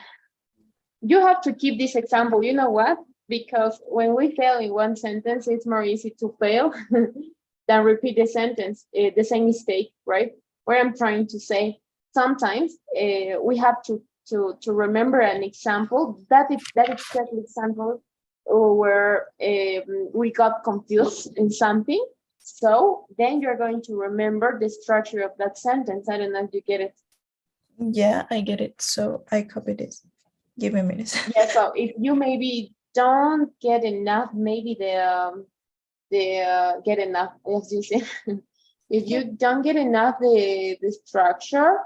[SPEAKER 2] You have to keep this example. You know what? Because when we fail in one sentence, it's more easy to fail than repeat the sentence, the same mistake, right? What I'm trying to say, sometimes we have to remember an example, that exact example where we got confused in something. So then you're going to remember the structure of that sentence. I don't know if you get it.
[SPEAKER 1] Yeah, I get it. So I copy this. Give me a minute.
[SPEAKER 2] Yeah, so if you maybe don't get enough, maybe get enough, as you say. If you don't get enough the structure,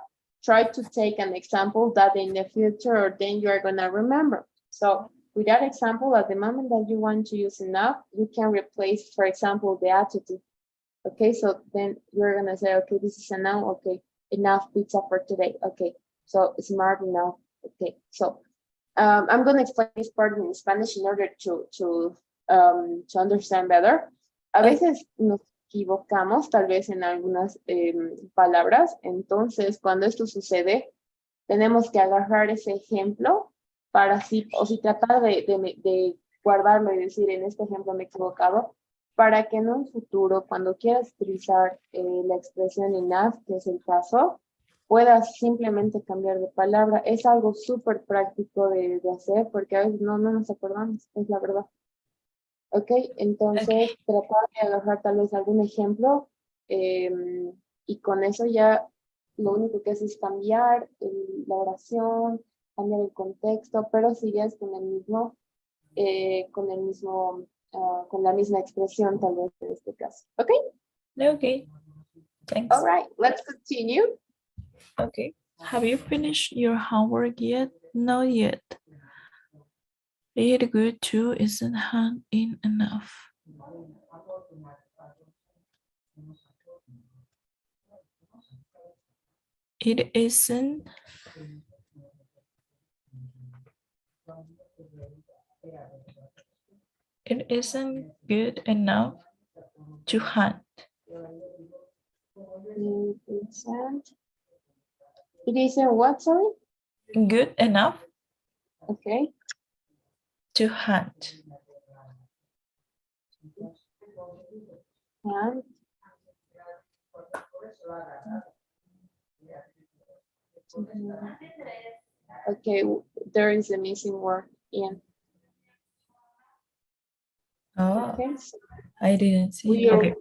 [SPEAKER 2] try to take an example that in the future or then you are gonna remember. So with that example, at the moment that you want to use enough, you can replace, for example, the adjective. Okay, so then you're gonna say, okay, this is a noun. Okay, enough pizza for today. Okay, so smart enough. Okay, so I'm going to explain this part in Spanish in order to understand better. A veces nos equivocamos tal vez en algunas palabras. Entonces, cuando esto sucede, tenemos que agarrar ese ejemplo para así, o si tratar de guardarlo y decir, en este ejemplo me he equivocado, para que en un futuro, cuando quieras utilizar la expresión enough, que es el caso, puedas simplemente cambiar de palabra. Es algo súper práctico de hacer porque a veces no nos acordamos, es la verdad. Ok, entonces tratar de agarrar tal vez algún ejemplo y con eso ya lo único que hace es cambiar la oración, cambiar el contexto, pero sigues con el mismo, con la misma expresión tal vez en este caso. Ok,
[SPEAKER 1] Okay, thanks.
[SPEAKER 2] all right, let's continue.
[SPEAKER 1] Okay. Have you finished your homework yet? Not yet. It good too isn't hand in enough. It isn't. It isn't good enough to hand.
[SPEAKER 2] It isn't what, sorry?
[SPEAKER 1] Good enough
[SPEAKER 2] Okay.
[SPEAKER 1] to hand.
[SPEAKER 2] And okay, there is a missing word in.
[SPEAKER 1] Oh,
[SPEAKER 2] Okay, so
[SPEAKER 1] I didn't see.
[SPEAKER 2] we are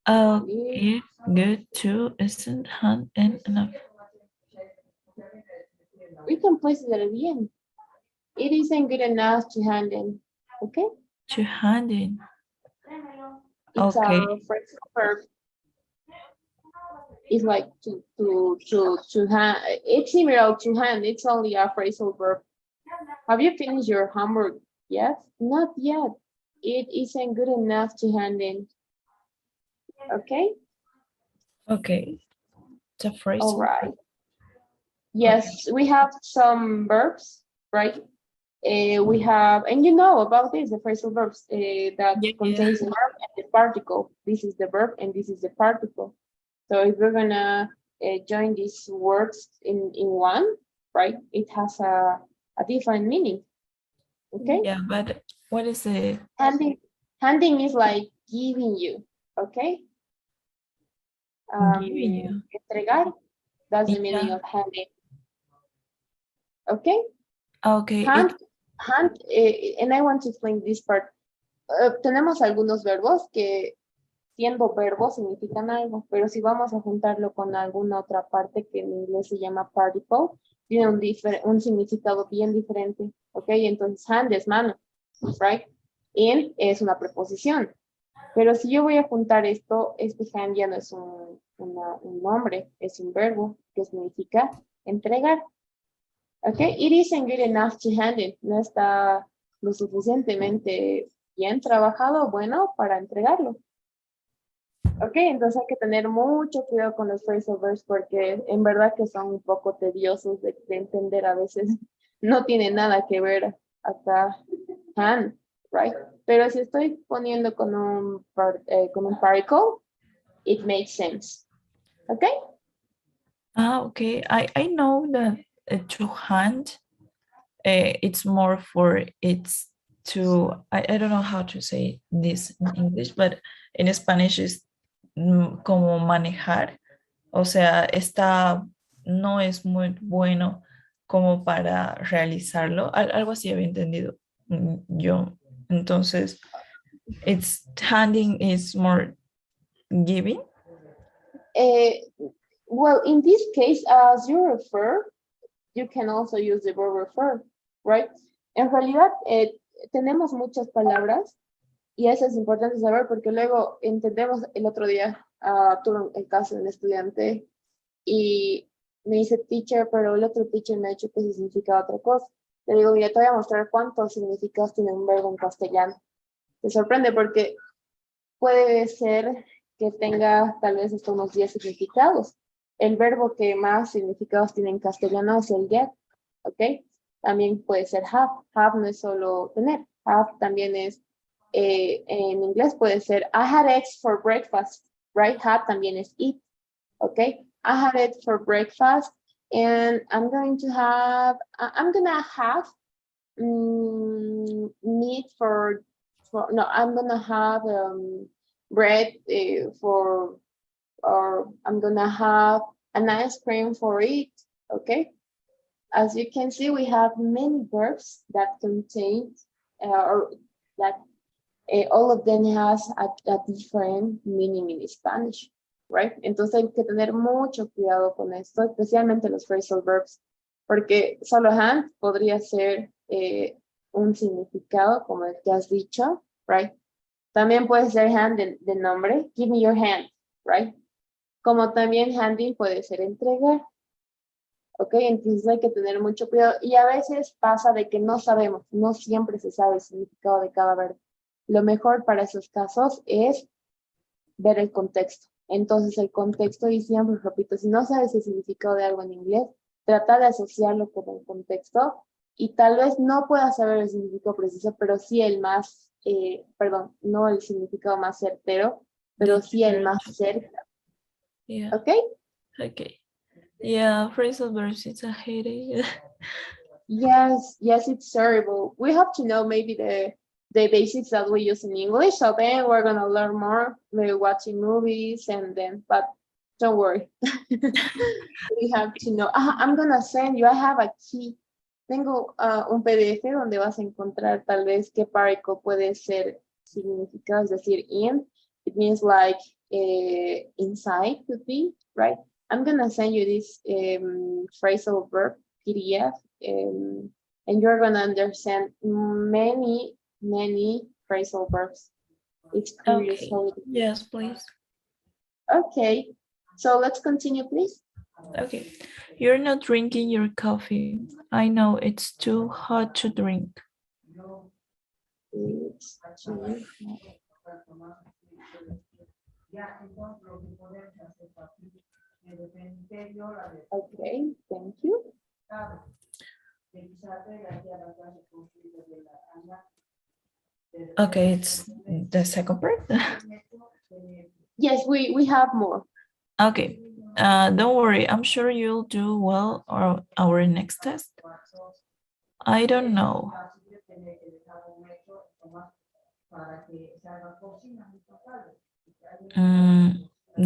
[SPEAKER 1] Okay. It good too isn't hand in enough.
[SPEAKER 2] we can place it at the end. It isn't good enough to hand in. Okay,
[SPEAKER 1] To hand in.
[SPEAKER 2] it's
[SPEAKER 1] Okay.
[SPEAKER 2] a phrasal verb. It's like to hand. It's similar to hand. It's only a phrasal verb. Have you finished your homework yet? Not yet. It isn't good enough to hand in. Okay.
[SPEAKER 1] Okay. The phrase.
[SPEAKER 2] All right. Yes, we have some verbs, right? We have, and you know about this, the phrasal verbs that
[SPEAKER 1] Yeah.
[SPEAKER 2] contains the verb and the particle. This is the verb and this is the particle. So if we're gonna join these words in one, right? It has a different meaning. Okay.
[SPEAKER 1] Yeah, but what is it?
[SPEAKER 2] Handing is like giving you. Okay.
[SPEAKER 1] Giving you.
[SPEAKER 2] Entregar. That's the meaning
[SPEAKER 1] Yeah.
[SPEAKER 2] of handing. Okay.
[SPEAKER 1] Okay.
[SPEAKER 2] Hand, and I want to explain this part. Tenemos algunos verbos que siendo verbos significan algo, pero si vamos a juntarlo con alguna otra parte que en inglés se llama particle, tiene un significado bien diferente, ¿ok? Entonces, hand es mano, right? In es una preposición. Pero si yo voy a juntar esto, este hand ya no es un nombre, es un verbo que significa entregar. ¿Ok? It isn't good enough to hand it. No está lo suficientemente bien trabajado, bueno, para entregarlo. Ok, entonces hay que tener mucho cuidado con los phrasal verbs porque en verdad que son un poco tediosos de entender a veces. No tiene nada que ver acá hand, right? Pero si estoy poniendo con un particle, it makes sense. Ok?
[SPEAKER 1] Okay. I know that to hand, it's more for it's to, I don't know how to say this in English, but in Spanish is como manejar. O sea, no es muy bueno como para realizarlo. Algo así había entendido yo. Entonces, it's handing is more giving.
[SPEAKER 2] Well, in this case, as you refer, you can also use the verb refer, right? En realidad, tenemos muchas palabras y eso es importante saber porque luego entendemos el otro día, tuve el caso de un estudiante y me dice teacher, pero el otro teacher me ha dicho que significa otra cosa. Le digo, mira, te voy a mostrar cuántos significados tiene un verbo en castellano. Te sorprende porque puede ser que tenga tal vez hasta unos 10 significados. El verbo que más significados tiene en castellano es el get, ¿ok? También puede ser have. Have no es solo tener. Have también es en inglés puede ser I had eggs for breakfast, right? Had también es eat, okay? I had eggs for breakfast and I'm gonna have meat no, I'm gonna have bread or I'm gonna have an ice cream for it, okay? As you can see, we have many verbs that contain or that all of them has a different meaning in Spanish, right? Entonces hay que tener mucho cuidado con esto, especialmente los phrasal verbs, porque solo hand podría ser un significado como el que has dicho, right? También puede ser hand de nombre, give me your hand, right? Como también handing puede ser entregar. Ok, entonces hay que tener mucho cuidado y a veces pasa de que no sabemos, no siempre se sabe el significado de cada verbo. Lo mejor para esos casos es ver el contexto. Entonces el contexto, y siempre repito, si no sabes el significado de algo en inglés, trata de asociarlo con el contexto y tal vez no puedas saber el significado preciso, pero sí el más, perdón, no el significado más certero, pero sí el más cerca.
[SPEAKER 1] Yeah.
[SPEAKER 2] ¿Ok?
[SPEAKER 1] Okay. Yeah, phrasal verbs, it's a headache.
[SPEAKER 2] Yes, it's terrible. We have to know maybe the basics that we use in English. So then we're gonna learn more, maybe watching movies and then, but don't worry. We have to know. I'm gonna send you, I have a key. Tengo un PDF donde vas a encontrar tal vez qué particle puede ser significado, es decir, in. It means like inside could be, right? I'm gonna send you this phrasal verb PDF and you're gonna understand many phrasal verbs. It's curious
[SPEAKER 1] Okay.
[SPEAKER 2] how it is.
[SPEAKER 1] Yes, please.
[SPEAKER 2] Okay, so let's continue, please.
[SPEAKER 1] Okay. You're not drinking your coffee. I know it's too hot to drink.
[SPEAKER 2] It's too- Okay, thank you.
[SPEAKER 1] Okay, it's the second part.
[SPEAKER 2] Yes, we have more.
[SPEAKER 1] Okay. Don't worry. I'm sure you'll do well or our next test. I don't know.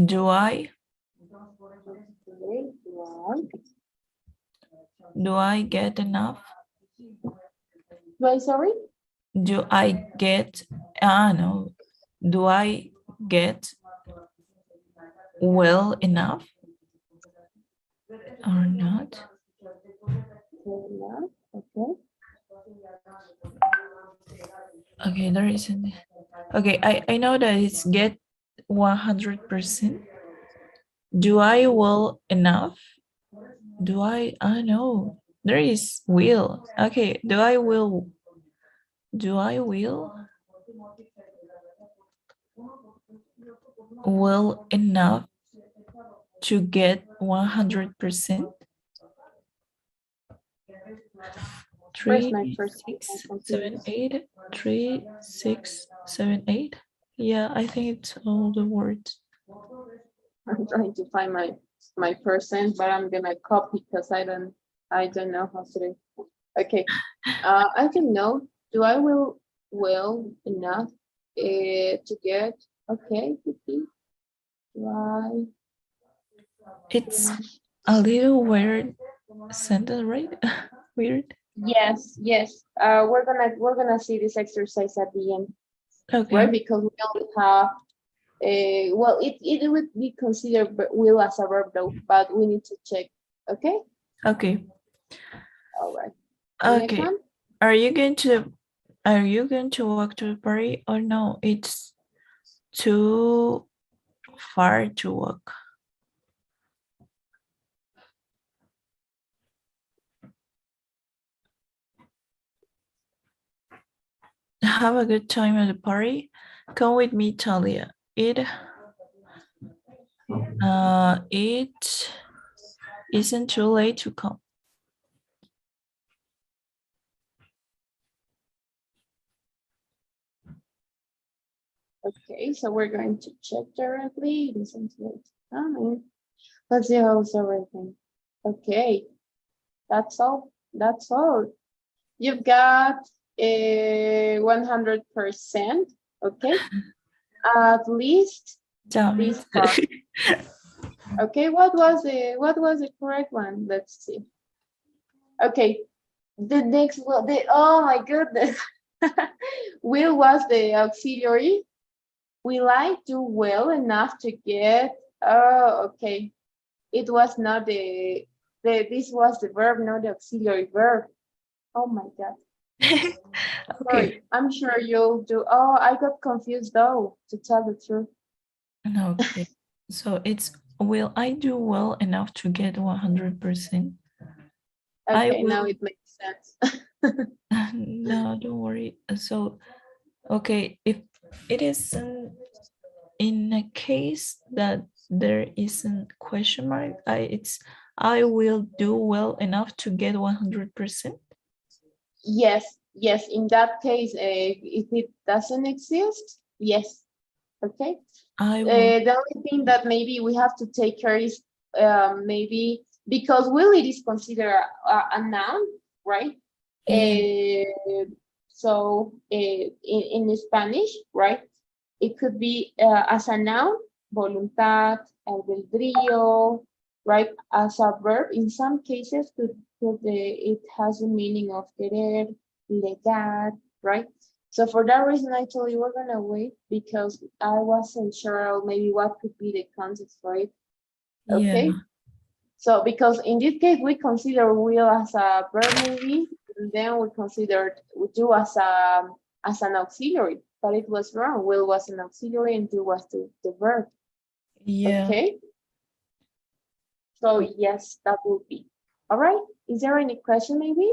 [SPEAKER 1] Do I?
[SPEAKER 2] Okay, one.
[SPEAKER 1] Do I get enough?
[SPEAKER 2] Wait, sorry?
[SPEAKER 1] Do I get? No. Do I get well enough or not?
[SPEAKER 2] Okay.
[SPEAKER 1] Okay, there isn't. Okay, I know that it's get 100%. Do I well enough? Do I know. There is will. Okay, do I will well enough to get 100%?
[SPEAKER 2] Where's my
[SPEAKER 1] 3,
[SPEAKER 2] first
[SPEAKER 1] 6,
[SPEAKER 2] one?
[SPEAKER 1] 7, 8. 3, 6, 7, 8. Yeah, I think it's all the words.
[SPEAKER 2] I'm trying to find my percent, but I'm gonna copy because I don't know how to do. Okay. I can know. Do I will well enough to get okay? Do I?
[SPEAKER 1] It's a little weird sentence, right? Weird.
[SPEAKER 2] Yes. We're gonna see this exercise at the end,
[SPEAKER 1] Okay.
[SPEAKER 2] right? Because we only have well, it would be considered will as a verb though, but we need to check. Okay.
[SPEAKER 1] Okay.
[SPEAKER 2] All right. The next
[SPEAKER 1] Okay.
[SPEAKER 2] one?
[SPEAKER 1] Are you going to walk to the party or no? It's too far to walk. Have a good time at the party. Come with me, Talia. It isn't too late to come.
[SPEAKER 2] Okay, so we're going to check directly. Listen to it. Comment. Let's see how's everything. Okay, that's all. That's all. You've got a 100%. Okay, at least
[SPEAKER 1] Damn
[SPEAKER 2] this
[SPEAKER 1] it.
[SPEAKER 2] part. Okay, what was the correct one? Let's see. Okay, the next one. Oh my goodness. Will was the auxiliary. Will I do well enough to get? Oh, okay. It was not this was the verb, not the auxiliary verb. Oh my God.
[SPEAKER 1] Okay.
[SPEAKER 2] Sorry, I'm sure you'll do. Oh, I got confused though, to tell the truth.
[SPEAKER 1] Okay. So it's, will I do well enough to get 100%? I
[SPEAKER 2] Okay, now
[SPEAKER 1] will.
[SPEAKER 2] it makes sense.
[SPEAKER 1] No, don't worry. So, okay, if it is in a case that there isn't question mark, I will do well enough to get 100%.
[SPEAKER 2] Yes, yes. In that case, if it doesn't exist, yes. Okay.
[SPEAKER 1] I will.
[SPEAKER 2] The only thing that maybe we have to take care is maybe because will it is considered a noun, right?
[SPEAKER 1] Yeah.
[SPEAKER 2] So in Spanish, right, it could be as a noun, voluntad, albedrío, right? As a verb, in some cases, it has a meaning of querer, legar, right? So for that reason, I told you we're gonna wait because I wasn't sure maybe what could be the context for it.
[SPEAKER 1] Yeah.
[SPEAKER 2] Okay. So because in this case we consider will as a verb maybe, and then we do as an auxiliary, but it was wrong. Will was an auxiliary and do was the verb.
[SPEAKER 1] Yeah.
[SPEAKER 2] Okay. So yes, that would be. All right. Is there any question maybe?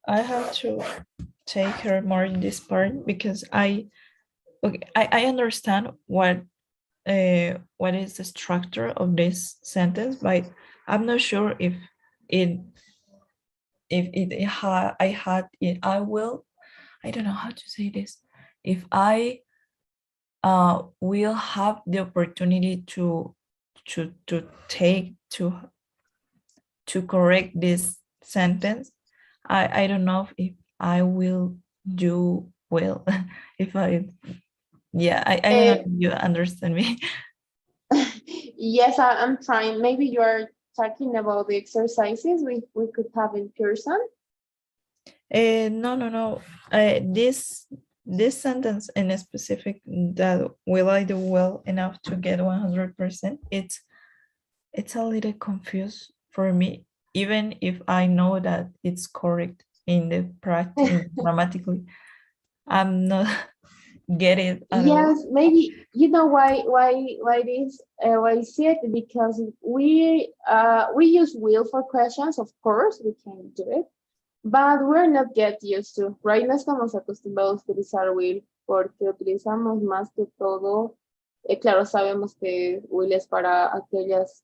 [SPEAKER 1] I have to take her more in this part because I understand what is the structure of this sentence, but I'm not sure if it I had it I will, I don't know how to say this, if I will have the opportunity to take to correct this sentence. I don't know if I will do well. If I, yeah, I don't know
[SPEAKER 2] Uh,
[SPEAKER 1] if you understand me.
[SPEAKER 2] yes, I'm trying. Maybe you are talking about the exercises we could have in person.
[SPEAKER 1] No. This sentence in a specific, that will I do well enough to get 100%, it's a little confused for me, even if I know that it's correct in the practice grammatically. I'm not get it at all.
[SPEAKER 2] Yes, maybe you know why I see it because we use will for questions, of course we can do it, but we're not get used to, right? No estamos acostumbrados a utilizar will porque utilizamos más que todo, claro, sabemos que will es para aquellos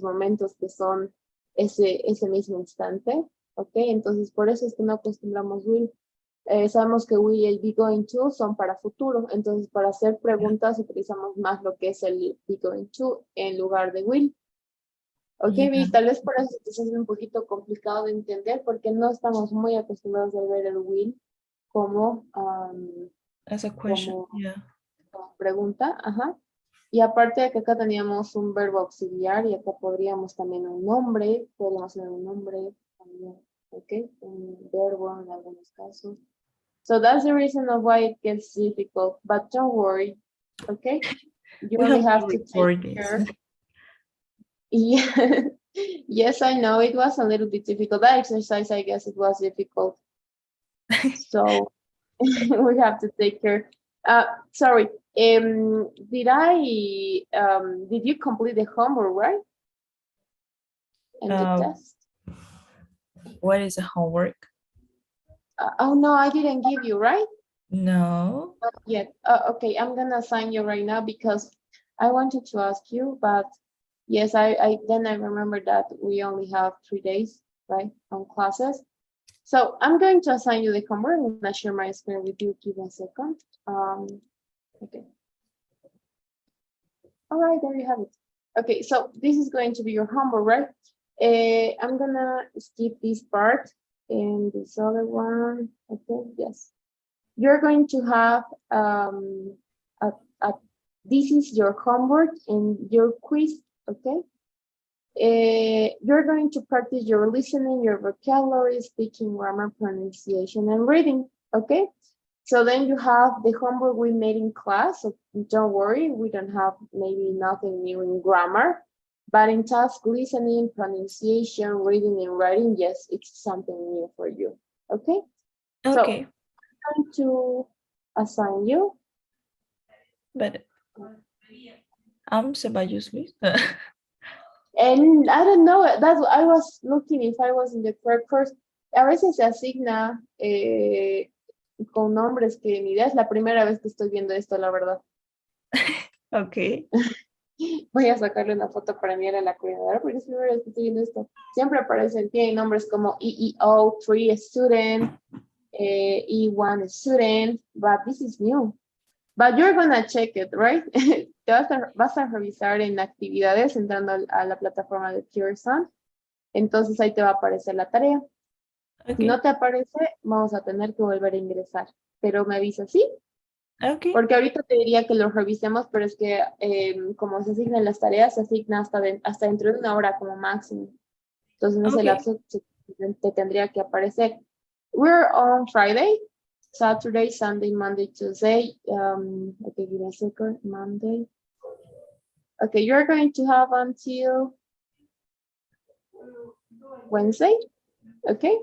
[SPEAKER 2] momentos que son ese mismo instante, ¿ok? Entonces por eso es que no acostumbramos will. Sabemos que will y el be going to son para futuro, entonces para hacer preguntas utilizamos más lo que es el be going to en lugar de will. Ok,
[SPEAKER 1] Yeah,
[SPEAKER 2] Vi, tal vez por eso se hace un poquito complicado de entender porque no estamos muy acostumbrados a ver el will como,
[SPEAKER 1] as a question.
[SPEAKER 2] como
[SPEAKER 1] Yeah.
[SPEAKER 2] pregunta, ajá. Y aparte de que acá teníamos un verbo auxiliar y acá podríamos también un nombre, podríamos tener un nombre también, ok, un verbo en algunos casos. So that's the reason of why it gets difficult, but don't worry, okay? You
[SPEAKER 1] We
[SPEAKER 2] only
[SPEAKER 1] have
[SPEAKER 2] have
[SPEAKER 1] to
[SPEAKER 2] to take
[SPEAKER 1] record this.
[SPEAKER 2] care. Yeah. Yes, I know it was a little bit difficult. That exercise, I guess it was difficult. So we have to take care. Sorry. Did you complete the homework, right? And the test?
[SPEAKER 1] What is the homework?
[SPEAKER 2] Oh no, I didn't give you, right?
[SPEAKER 1] No.
[SPEAKER 2] Not yet. Okay, I'm gonna assign you right now because I wanted to ask you, but yes, I remember that we only have 3 days, right, on classes. So I'm going to assign you the homework. I'm gonna share my screen with you. Give me a second. Okay. All right, there you have it. Okay, so this is going to be your homework, right? I'm gonna skip this part and this other one. Okay, yes. You're going to have this is your homework and your quiz, okay? You're going to practice your listening, your vocabulary, speaking, grammar, pronunciation, and reading, okay? So then you have the homework we made in class, so don't worry, we don't have maybe nothing new in grammar, but in task listening, pronunciation, reading, and writing, yes, it's something new for you, okay?
[SPEAKER 1] Okay,
[SPEAKER 2] So I'm going to assign you.
[SPEAKER 1] but Ceballos, Luis.
[SPEAKER 2] And I don't know, that's what I was looking if I was in the correct course. A veces se asigna con nombres que ni idea, es la primera vez que estoy viendo esto, la verdad.
[SPEAKER 1] Okay.
[SPEAKER 2] Voy a sacarle una foto para enviar a la coordinadora porque es la primera vez que estoy viendo esto. Siempre aparecen, tienen nombres como EEO3 student, E1 student, but this is new. But you're gonna check it, right? Vas a revisar en actividades entrando a la plataforma de Pearson. Entonces ahí te va a aparecer la tarea. Si
[SPEAKER 1] Okay.
[SPEAKER 2] no te aparece, vamos a tener que volver a ingresar. Pero me avisas, ¿sí?
[SPEAKER 1] Okay.
[SPEAKER 2] Porque ahorita te diría que lo revisemos, pero es que como se asignan las tareas, se asigna hasta dentro de una hora como máximo. Entonces en ese
[SPEAKER 1] Okay.
[SPEAKER 2] lapso te tendría que aparecer. We're on Friday, Saturday, Sunday, Monday, Tuesday. Okay, give me a second. Monday. Okay, you're going to have until Wednesday, okay,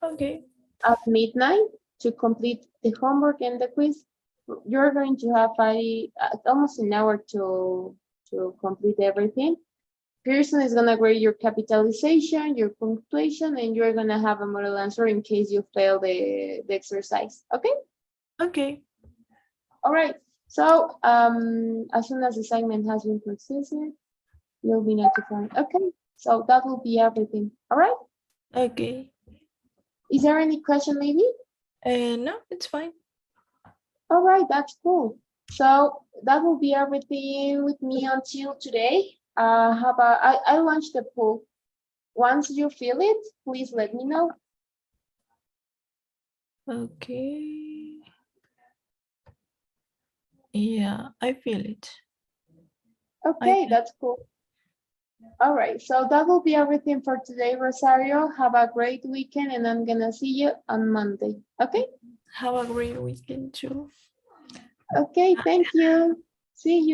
[SPEAKER 1] Okay.
[SPEAKER 2] at midnight to complete the homework and the quiz. You're going to have almost an hour to complete everything. Pearson is gonna grade your capitalization, your punctuation, and you're gonna have a model answer in case you fail the exercise. Okay?
[SPEAKER 1] Okay.
[SPEAKER 2] All right. So as soon as the assignment has been processed, you'll be notified. Okay. So that will be everything. All right.
[SPEAKER 1] Okay.
[SPEAKER 2] Is there any question maybe?
[SPEAKER 1] No, it's fine.
[SPEAKER 2] All right, that's cool. So that will be everything with me until today. How about I launched the poll. Once you feel it, please let me know.
[SPEAKER 1] Okay. Yeah, I feel it.
[SPEAKER 2] Okay, that's cool. All right, so that will be everything for today, Rosario. Have a great weekend, and I'm gonna see you on Monday. Okay?
[SPEAKER 1] Have a great weekend too.
[SPEAKER 2] Okay, thank you. See you.